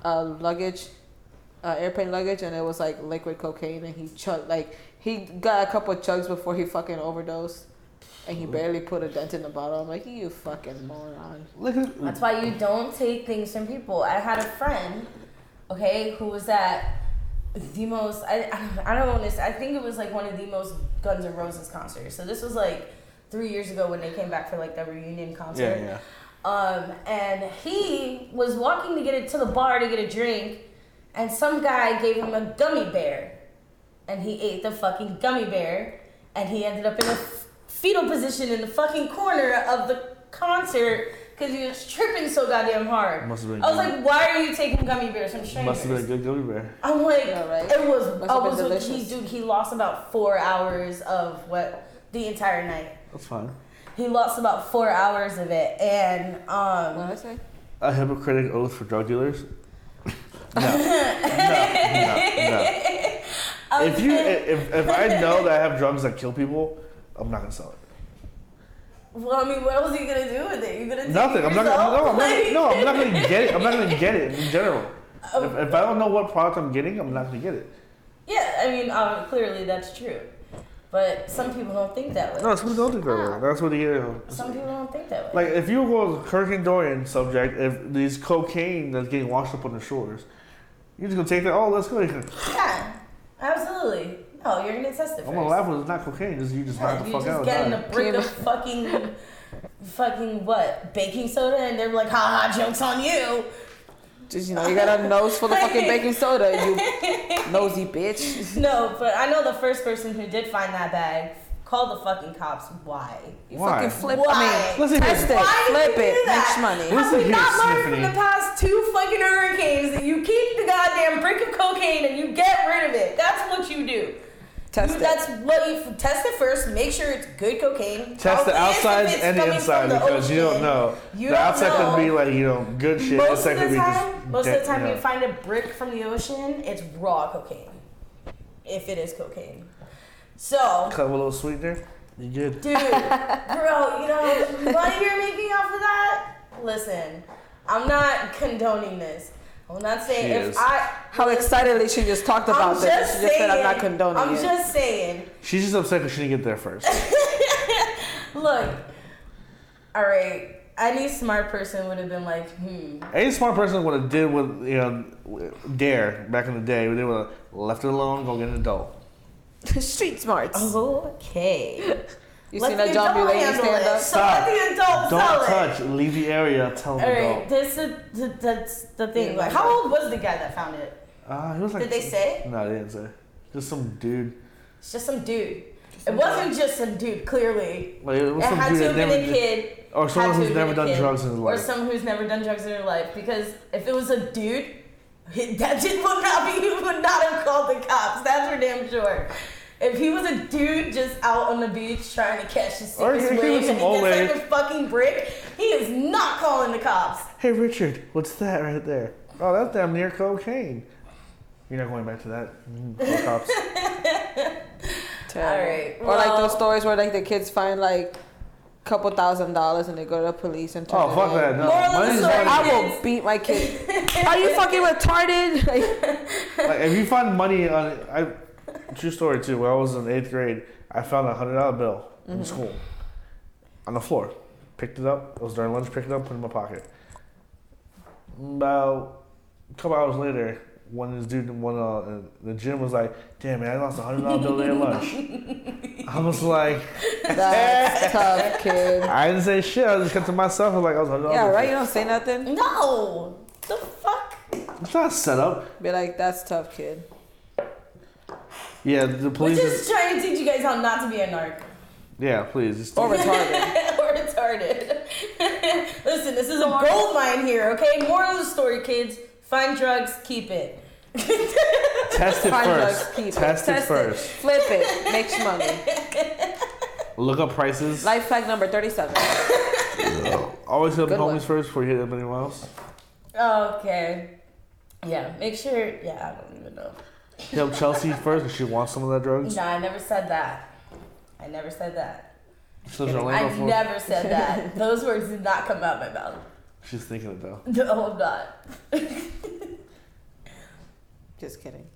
luggage, airplane luggage, and it was like liquid cocaine, and he got a couple of chugs before he fucking overdosed, and he barely put a dent in the bottle. I'm like, you fucking moron. Look at That's why you don't take things from people. I had a friend, okay, who was at the most, I don't want to, I think it was like one of the most Guns N' Roses concerts. So this was like 3 years ago when they came back for like the reunion concert. yeah. And he was walking to get it to the bar to get a drink, and some guy gave him a gummy bear, and he ate the fucking gummy bear, and he ended up in a fetal position in the fucking corner of the concert because he was tripping so goddamn hard. Must have been I was good. like, why are you taking gummy bears from strangers? Must have been a good gummy bear. I'm like, Yeah, right. it was. Must have been delicious. He lost about 4 hours of the entire night. That's fine. He lost about 4 hours of it, and What did I say? A Hippocratic oath for drug dealers? No. No. If I know that I have drugs that kill people, I'm not gonna sell it. Well, I mean, what else are you gonna do with it? You gonna take Nothing. it I'm not yourself? gonna. Like- No, I'm not gonna get it. I'm not gonna get it in general. If I don't know what product I'm getting, I'm not gonna get it. Yeah, I mean, clearly that's true, but some people don't think that way. No, some people don't think that way. That's what Some people don't think that way. Like if you go with Hurricane Dorian subject, if these cocaine that's getting washed up on the shores, you're just gonna take that. Oh, let's go. Yeah, absolutely. No, you're gonna test it first. I'm gonna laugh when it's not cocaine. Just you just knock the You're fuck just out. getting and a die. brick of fucking what? Baking soda, and they're like, "Ha ha, joke's on you." Just, you got a nose full of fucking baking soda, you nosy bitch. No, but I know the first person who did find that bag called the fucking cops. Why? You Why? fucking flip. Why? I mean, Listen test here. it, Why did flip you it, do that? makes money. Listen Have we here, not learned from Sniffany. the past 2 fucking hurricanes that you keep the goddamn brick of cocaine and you get rid of it? That's what you do. Test it. That's what you test it first. Make sure it's good cocaine. Test the Probably is if outside it's and the coming inside from the because you don't ocean. know. You The don't outside know. could be like good shit. Most Inside of could the be time, just you find a brick from the ocean, it's raw cocaine. If it is cocaine. So, Cut with a little sweetener. You good? dude, bro, you know the money you're making off of that? Listen, I'm not condoning this. I'm not saying She if is. How excitedly she just talked about I'm this. just She just said, I'm not saying- condoning I'm it. just saying. She's just upset because she didn't get there first. Look, all right. Any smart person would have been like, Any smart person would have did what Dare back in the day. They would have left it alone, go get an adult. Street smarts. okay. You Let seen the that John adult Mulaney handle stand it. up? So let the adult sell Don't it. touch. Leave the area. Tell the All adult. right, that's the thing. Yeah, Like, like how old was the guy that found it? He was like. Did they say? No, they didn't say. Just some dude. It's just some dude. It wasn't just some dude. Clearly, Like it was it some had dude to that have never been a did- kid. or someone Had to who's have never been a done kid. drugs in his Or life. someone who's never done drugs in their life. Because if it was a dude, That shit would not be. He would not have called the cops. That's for damn sure. If he was a dude just out on the beach trying to catch his Or sickest he was wave some and old he lady. gets like a fucking brick, he is not calling the cops. Hey Richard, what's that right there? Oh, that's damn near cocaine. You're not going back to that. Call cops. Terrible. Alright, Or like well- those stories where like the kids find like couple $1,000s and they go to the police and turn Oh, it fuck in. that. No. Moral of the Money's story, money. I will kids. beat my kid. Are you fucking retarded? Like, Like, if you find money true story too. When I was in 8th grade, I found a $100 bill in school on the floor. Picked it up. It was during lunch. Picked it up, put it in my pocket. About a couple hours later, one this dude in the gym was like, "Damn man, I lost a $100 bill there at lunch." I was like, that's tough, kid. I didn't say shit. I just kept to myself. I was like, I was $100. Yeah, right? You don't say nothing. No! The fuck? It's not set up. Be like, that's tough, kid. Yeah, the We're police. just trying to teach you guys how not to be a narc. Yeah, please. Just Or retarded. Or retarded. Listen, this is a gold mine here, okay? Moral of the story, kids. Find drugs, keep it. test it Find first. drugs, keep it. Test it first. Flip it. Makes money. Look up prices. Life fact number 37. Always hit the Good one. homies first before you hit anyone else. Okay. Yeah, make sure. Yeah, I don't even know. Hit Chelsea first because she wants some of that drugs. No, I never said that. I never said that. She lives in Orlando I for. never said that. Those words did not come out of my mouth. She's thinking it though. No, I'm not. Just kidding.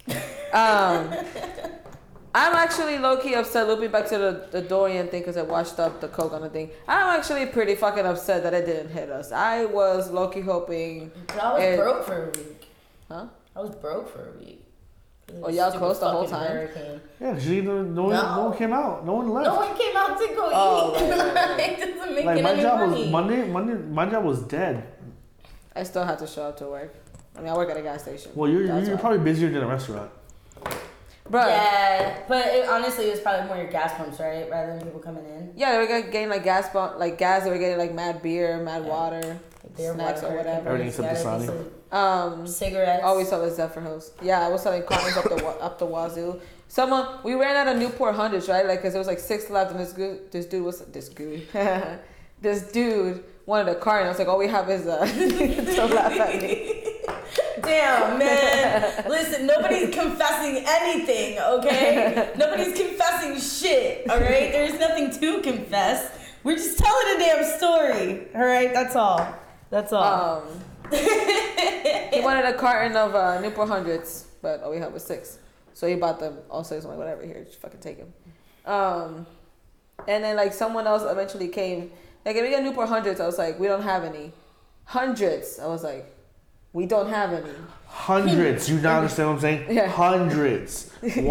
I'm actually low-key upset, looping back to the Dorian thing because I washed up the coke on the thing. I'm actually pretty fucking upset that it didn't hit us. I was low-key hoping... But I was It- broke for a week. Huh? I was broke for a week. Oh, y'all Stupid closed the whole fucking time? hurricane. Yeah, because no one came out. No one left. No one came out to go Oh, eat. right, right, right. It doesn't make Like my any job money. was Monday. My job was dead. I still had to show up to work. I mean, I work at a gas station. Well, you're That's why. probably busier than a restaurant. Bruh. Yeah, but honestly, it was probably more your gas pumps, right? Rather than people coming in. Yeah, they were getting like gas, like gas. They were getting like mad beer, mad water, Beer, snacks water, or whatever. Everything except the Dasani. Cigarettes. Always sell the Zephyr Hills. Yeah, I was selling cartons up the wazoo. We ran out of Newport hundreds, right? Like, cause there was like 6 left, and this dude wanted a carton. I was like, all we have is don't laugh at me. Damn, man. Listen, nobody's confessing anything, okay? Nobody's confessing shit, all right? There's nothing to confess. We're just telling a damn story, all right? That's all. That's all. He wanted a carton of Newport hundreds, but all we had was 6. So he bought them all 6. I'm like, whatever, here, just fucking take them. And then like someone else eventually came. Like, if we get Newport hundreds, I was like, we don't have any. Hundreds. I was like, we don't have any. Hundreds. You not understand what I'm saying? Yeah. Hundreds. 1000.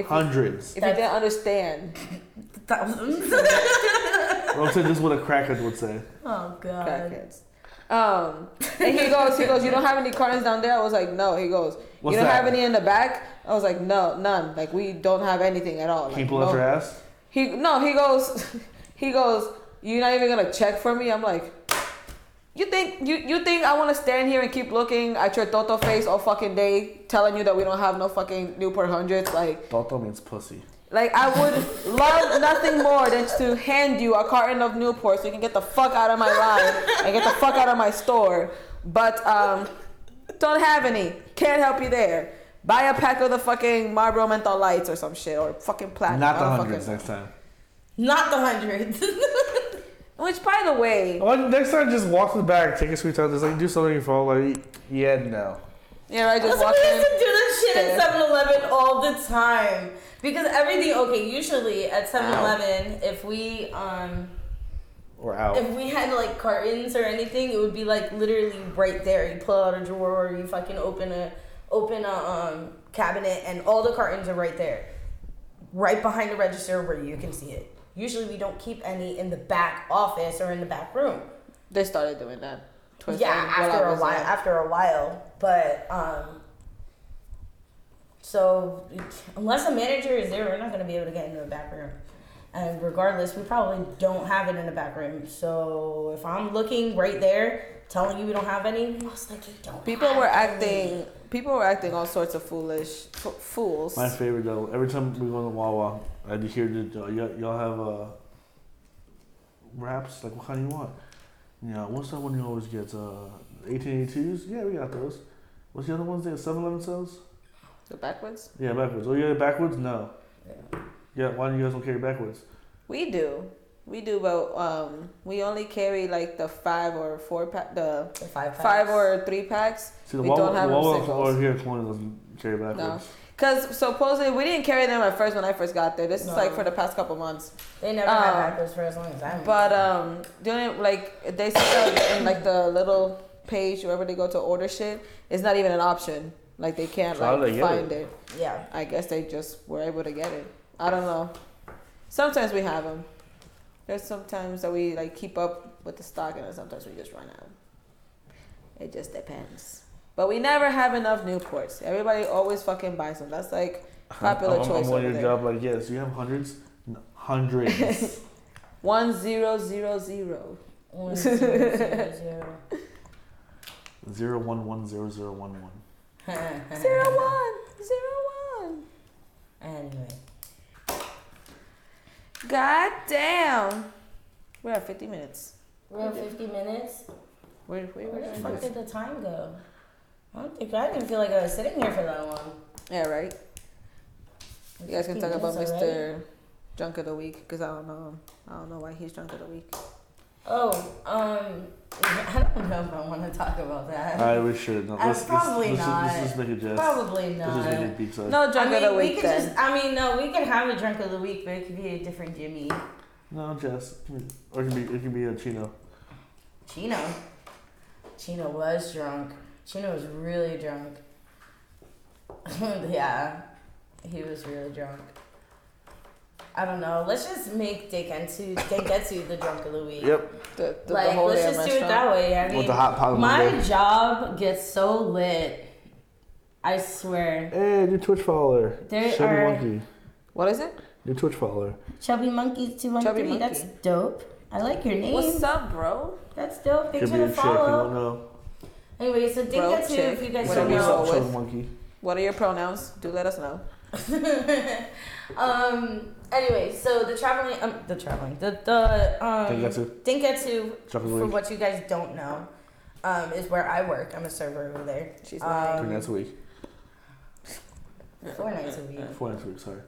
Hundreds. If you didn't understand, Thousands. I'm saying this is what a crackhead would say. Oh, God. crackheads. And he goes, you don't have any cartons down there? I was like, no. He goes, What's you don't that? have any in the back? I was like, no, none. Like, we don't have anything at all. Like, Can you pull up no. your ass? He goes, you're not even gonna check for me? I'm like, you think I want to stand here and keep looking at your Toto face all fucking day, telling you that we don't have no fucking Newport hundreds? Like Toto means pussy. I would love nothing more than to hand you a carton of Newport so you can get the fuck out of my line and get the fuck out of my store. But don't have any. Can't help you there. Buy a pack of the fucking Marlboro Menthol Lights or some shit, or fucking platinum. Not the I don't hundreds fucking- next time. Not the hundreds. Which, by the way, Well, next time, just walk to the back, take a sweet time, just like do something in your phone. Like, yeah, no. yeah, I just That's walked we in. used to do this shit Stare. at 7-Eleven all the time. Because everything, okay, usually at 7-Eleven, if we Or out. had like cartons or anything, it would be like literally right there. You pull out a drawer, you fucking open a cabinet, and all the cartons are right there, right behind the register where you can see it. Usually, we don't keep any in the back office or in the back room. They started doing that. towards Yeah, the end while I after a was, while. After a while, but so unless a manager is there, we're not gonna be able to get into the back room. And regardless, we probably don't have it in the back room. So if I'm looking right there, telling you we don't have any, most likely don't. People have were any. acting all sorts of fools. My favorite though. Every time we go to Wawa, I hear that y'all have wraps. Like, what kind do you want? What's that one you always get? 1882s? Yeah, we got those. What's the other ones that 7-Eleven sells? The backwards? Yeah, backwards. Oh, you got it backwards? No. Yeah, why do you guys don't carry backwards? We do, but we only carry like the 5 or 4 pack, the 5 or 3 packs. See, the we Wawa, don't have them Wawa singles. over here at Colonial doesn't carry backwards. No. Because supposedly we didn't carry them at first when I first got there. This is No. like for the past couple months. They never had backwards for as long as I But doing like they said in like the little page wherever they go to order shit, it's not even an option. Like they can't So how do like they get find it. Yeah. I guess they just were able to get it. I don't know. Sometimes we have them. There's sometimes that we like keep up with the stock, and then sometimes we just run out. It just depends. But we never have enough Newports. Everybody always fucking buys them. That's like popular choice I'm on over your there. job like, yes, you have hundreds? No, hundreds. 1000. 1000. 0110011. 0101. Anyway. God damn. We're at 50 minutes. We're at 50 minutes. Where Where the we fuck did the time go? I didn't feel like I was sitting here for that long. Yeah, right. You guys can 50 talk about minutes already? Mr. Drunk of the Week because I don't know why he's Drunk of the Week. Oh, I don't know if I want to talk about that. We should. No, Probably not. Let's just make it jest. Probably Let's just make not. it pizza. No Drunk of the we Week could then. we could have a drunk of the week, but it could be a different Jimmy. No, Jess. Or it can be a Chino. Chino was drunk. Chino was really drunk. Yeah, he was really drunk. I don't know. Let's just make Denketsu the drunk of the week. Yep. The Like, whole let's damn just do it restaurant. that way. I mean, With the hot pot. my job gets so lit. I swear. Hey, new Twitch follower. There Chubby are- Monkey. What is it? New Twitch follower. Chubby Monkey 213. Chubby Monkey. That's dope. I like your name. What's up, bro? That's dope. Thanks Could for be the a chick. You don't follow. know. Anyway, so Bro, Denketsu, chick, if you guys whatever don't you know. roll Chubby with. Monkey. What are your pronouns? Do let us know. Anyway, so the Denketsu. Denketsu, Drunk of the for week. what you guys don't know, is where I work. I'm a server over there. She's Three lying. nights a week. 4 nights a week. 4 nights a week, sorry.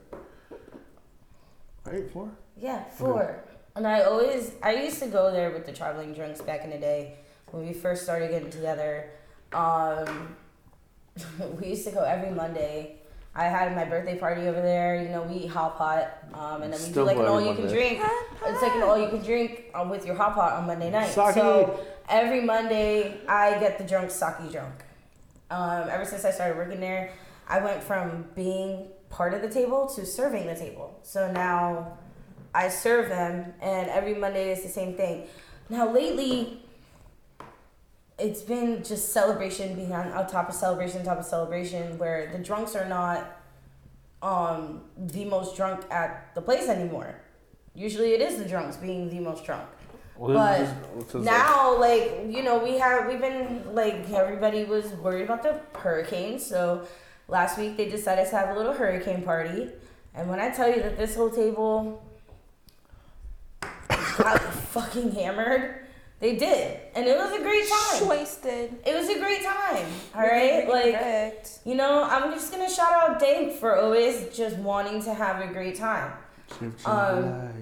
Right? 4? Yeah, 4. And I used to go there with the traveling drunks back in the day when we first started getting together. We used to go every Monday. I had my birthday party over there. We eat hot pot, and then we Still do like go an every all you can Monday. drink. It's like an all you can drink with your hot pot on Monday night. Sake. So every Monday I get the drunk sake drunk. Ever since I started working there, I went from being part of the table to serving the table. So now I serve them, and every Monday is the same thing. Now lately, it's been just celebration being on top of celebration, where the drunks are not the most drunk at the place anymore. Usually it is the drunks being the most drunk. But now, we've been, everybody was worried about the hurricane, so last week they decided to have a little hurricane party, and when I tell you that this whole table got fucking hammered, they did, and it was a great time. Wasted. It was a great time, alright? I'm just gonna shout out Dank for always just wanting to have a great time.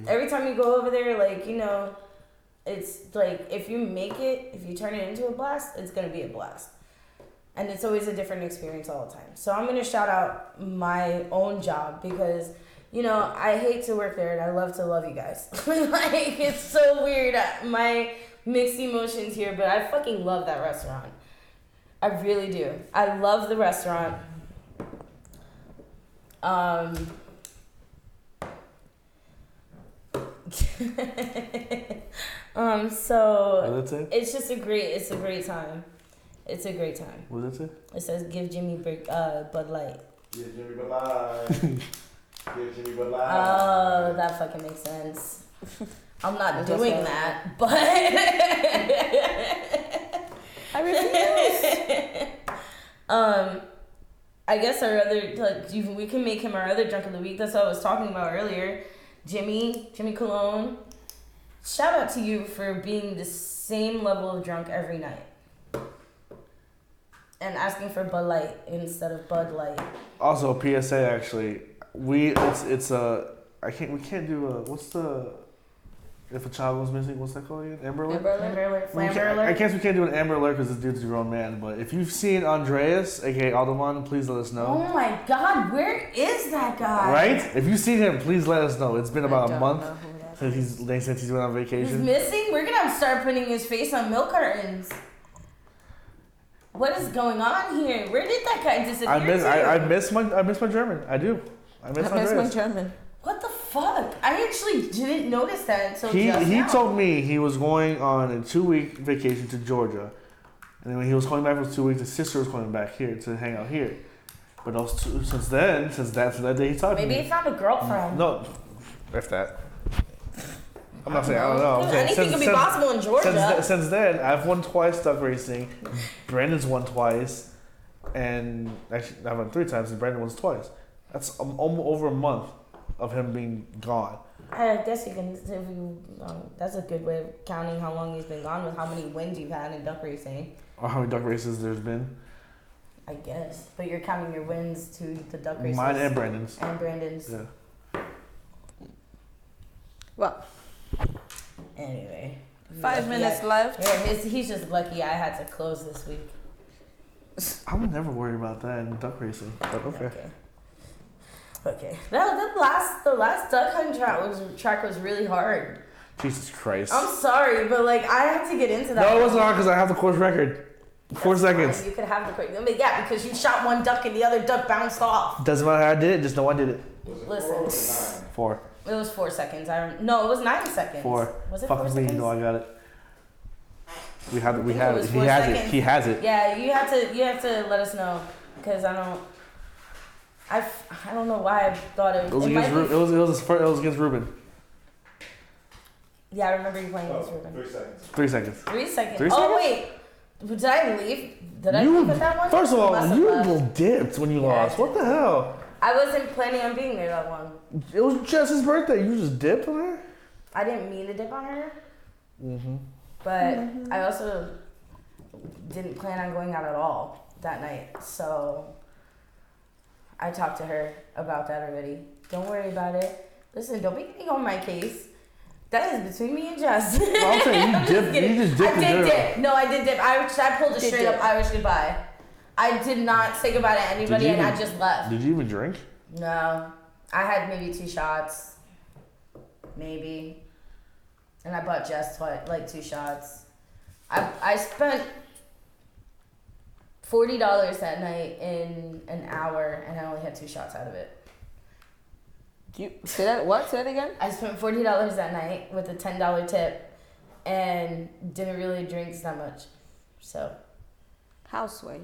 Every time you go over there, it's like if you turn it into a blast, it's gonna be a blast. And it's always a different experience all the time. So I'm gonna shout out my own job because, I hate to work there and I love to love you guys. It's so weird. My mixed emotions here, but I fucking love that restaurant. I really do. I love the restaurant. So What did it say? it's a great time. It's a great time. What did it say? It says give Jimmy Bud Light. Yeah, Jimmy, bye-bye. Give Jimmy Bud Light. Oh, that fucking makes sense. I'm not That's doing also- that, but I refuse. I guess our other we can make him our other drunk of the week. That's what I was talking about earlier. Jimmy Cologne. Shout out to you for being the same level of drunk every night. And asking for Bud Light instead of Bud Light. Also, PSA actually, we can't do what's the if a child goes missing, what's that called again? Amber Alert? Amber Alert, We Flamber can't- I Alert. guess we can't do an Amber Alert because this dude's a grown man. But if you've seen Andreas, aka Alderman, please let us know. Oh my God, where is that guy? Right? If you've seen him, please let us know. It's been about I a don't month know who that since he's been on He's vacation. missing? We're gonna start putting his face on milk cartons. What is going on here? Where did that guy disappear I to? miss my German. I do. I miss I miss my Andreas. German. What the fuck? I actually didn't notice that until He just now. told me he was going on a 2-week vacation to Georgia, and then when he was coming back for 2 weeks, his sister was coming back here to hang out here. But those since that day he talked to Maybe me. he found a girlfriend. No, if that. I'm not saying I don't know. I'm saying Anything could be possible in Georgia. Since then, I've won twice duck racing. Brandon's won twice, and actually I've won 3 times, and Brandon won twice. That's over a month of him being gone. I guess you can. If you, that's a good way of counting how long he's been gone with how many wins you've had in duck racing. Or how many duck races there's been. I guess, but you're counting your wins to the duck races. Mine and Brandon's. And Brandon's. Yeah. Well, Anyway. 5 minutes left. Yeah, he's just lucky I had to close this week. I would never worry about that in duck racing. But okay. Okay. No, the last duck hunt track was really hard. Jesus Christ. I'm sorry, but like I had to get into that. No, it wasn't hard because I have the course record. 4 That's seconds. fine. You could have the quick. I mean, yeah, because you shot one duck and the other duck bounced off. Doesn't matter how I did it, just know I did it. Was it Listen. 4 or was it 9? 4. It was 4 seconds. No, it was 9 seconds. 4. Was it Fuck 4 with me, you seconds? know I got it. We have it. We I think have it it. was He 4 has it. seconds. He has it. Yeah, you have to let us know because I don't know why I thought it It was was. against might be- it was against Ruben. Yeah, I remember you playing against Oh, Ruben. 3 seconds. 3 seconds. 3 seconds. 3 Oh seconds? wait, did I leave? Did I leave at that one? First of I all, must have you left. dipped when you Yeah, I lost. What the hell? I wasn't planning on being there that one. It was Jess's birthday. You just dipped on her? I didn't mean to dip on her, Mm-hmm. but I also didn't plan on going out at all that night. So I talked to her about that already. Don't worry about it. Listen, don't be getting on my case. That is between me and Jess. Well, I'm saying you dipped. kidding. You just dipped I in did general. dip. No, I did dip. I pulled a Did straight dip. up Irish goodbye. I did not say goodbye to anybody, you and I even- just left. Did you even drink? No, I had maybe 2 shots, maybe, and I bought Jess like 2 shots. I spent $40 that night in an hour, and I only had 2 shots out of it. You say that? What? Say that again? I spent $40 that night with a $10 tip, and didn't really drink that much. So Houseway.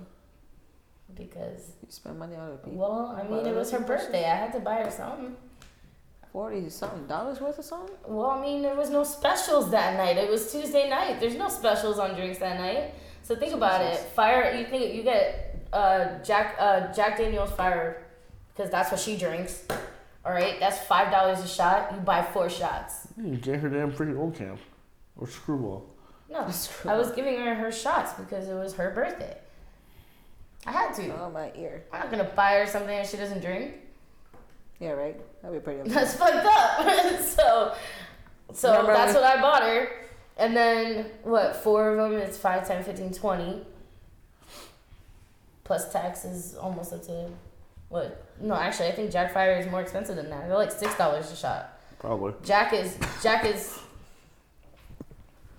because You spend money on other people. well, I mean it was her birthday. I had to buy her something. $40-something worth of something? Well, I mean, there was no specials that night. It was Tuesday night. There's no specials on drinks that night. So think about it. You get Jack Daniel's Fire, because that's what she drinks. All right, that's $5 a shot. You buy 4 shots. You gave her damn freaking old camp. Or screwball. No, I was giving her shots because it was her birthday. I had to. Oh, my ear. I'm not gonna buy her something that she doesn't drink. Yeah, right? That'd be pretty amazing. That's fucked up. so Remember that's when- what I bought her. And then, 4 of them, it's 5, 10, 15, 20. Plus taxes, almost up to, what? No, actually, I think Jack Fire is more expensive than that. They're like $6 a shot. Probably. Jack is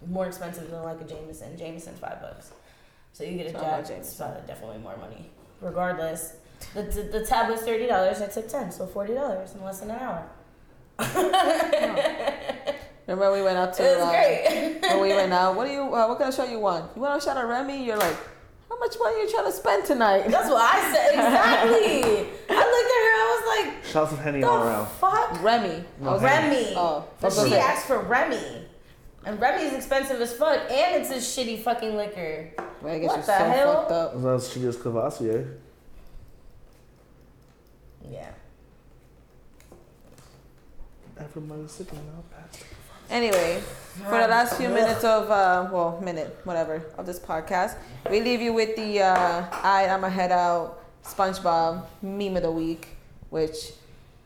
more expensive than like a Jameson. Jameson's $5. So you get a It's not Jack, about it's Jameson. definitely more money. Regardless, the tab was $30. I tipped 10, so $40 in less than an hour. Remember we went out to... It was great. when we went out, what kind of show you want? You want a shot of Remy? You're like, how much money are you trying to spend tonight? That's what I said. Exactly. I looked at her. I was like, Shots of Henny the all around. fuck? Remy. I was Remy. Oh, But fuck she with it. asked for Remy. And Remy's expensive as fuck, and it's a shitty fucking liquor. Well, I guess What you're the so hell? fucked up. As long as she just Cavassier. Yeah. Everybody's sitting now. Past. Anyway, for the last few minutes of, of this podcast, we leave you with the I'ma head out SpongeBob meme of the week, which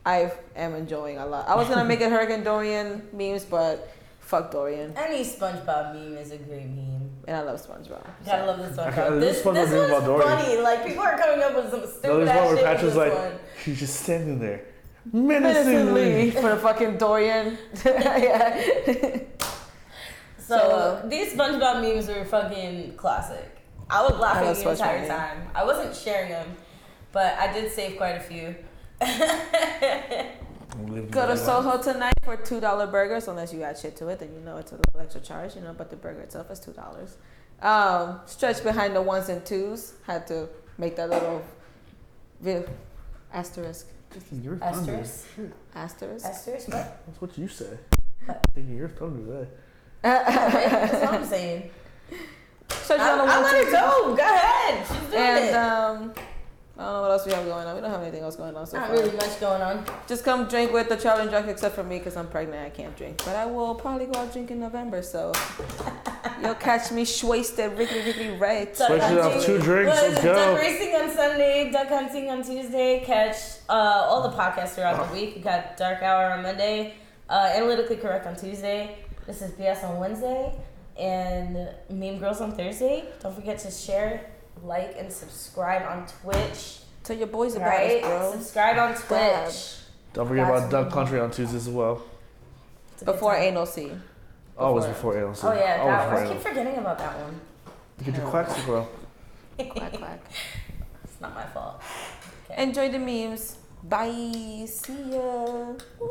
I am enjoying a lot. I was gonna make it Hurricane Dorian memes, but fuck Dorian, Any SpongeBob meme is a great meme. and I love SpongeBob. Gotta love this one. Okay, This one one's was about Dory. funny. Like, people are coming up with some No, stupid there's ass one shit where Patrick's with like, this one. she's just standing there. Menacingly Menacingly. for the fucking Dorian. Yeah. So, these SpongeBob memes were fucking classic. I was I laughing love the entire SpongeBob. time. I wasn't sharing them, but I did save quite a few. Go to Soho tonight for $2 burgers, unless you add shit to it, then you know it's a little extra charge, but the burger itself is $2. Stretch behind the ones and twos. Had to make that little asterisk. Your thunder. Asterisk? Asterisk. Asterisk? What? That's what you say. What? Taking your thunder today. That's what I'm saying. Stretch on the I'll ones let and her go. Go ahead. She's doing And it. I don't know what else we have going on. We don't have anything else going on so Not far. really much going on. Just come drink with the challenge drunk, except for me because I'm pregnant. I can't drink, but I will probably go out drink in November. So you'll catch me wasted, really right. Switch it up, 2 drinks, Well, let's go. Duck racing on Sunday, duck hunting on Tuesday. Catch all the podcasts throughout the week. We got Dark Hour on Monday, Analytically Correct on Tuesday. This is BS on Wednesday, and Meme Girls on Thursday. Don't forget to share, like, and subscribe on Twitch. Tell your boys about Right? us, bro. Subscribe on Dab. Twitch. Don't forget That's about Duck what- Country on Tuesdays as well. It's a good Before time. anal C. Always before ALC. Oh yeah, Always that one. I before keep forgetting about that one. ALC. Get your quacks, bro. Quack quack. It's not my fault. Okay. Enjoy the memes. Bye. See ya. Woo.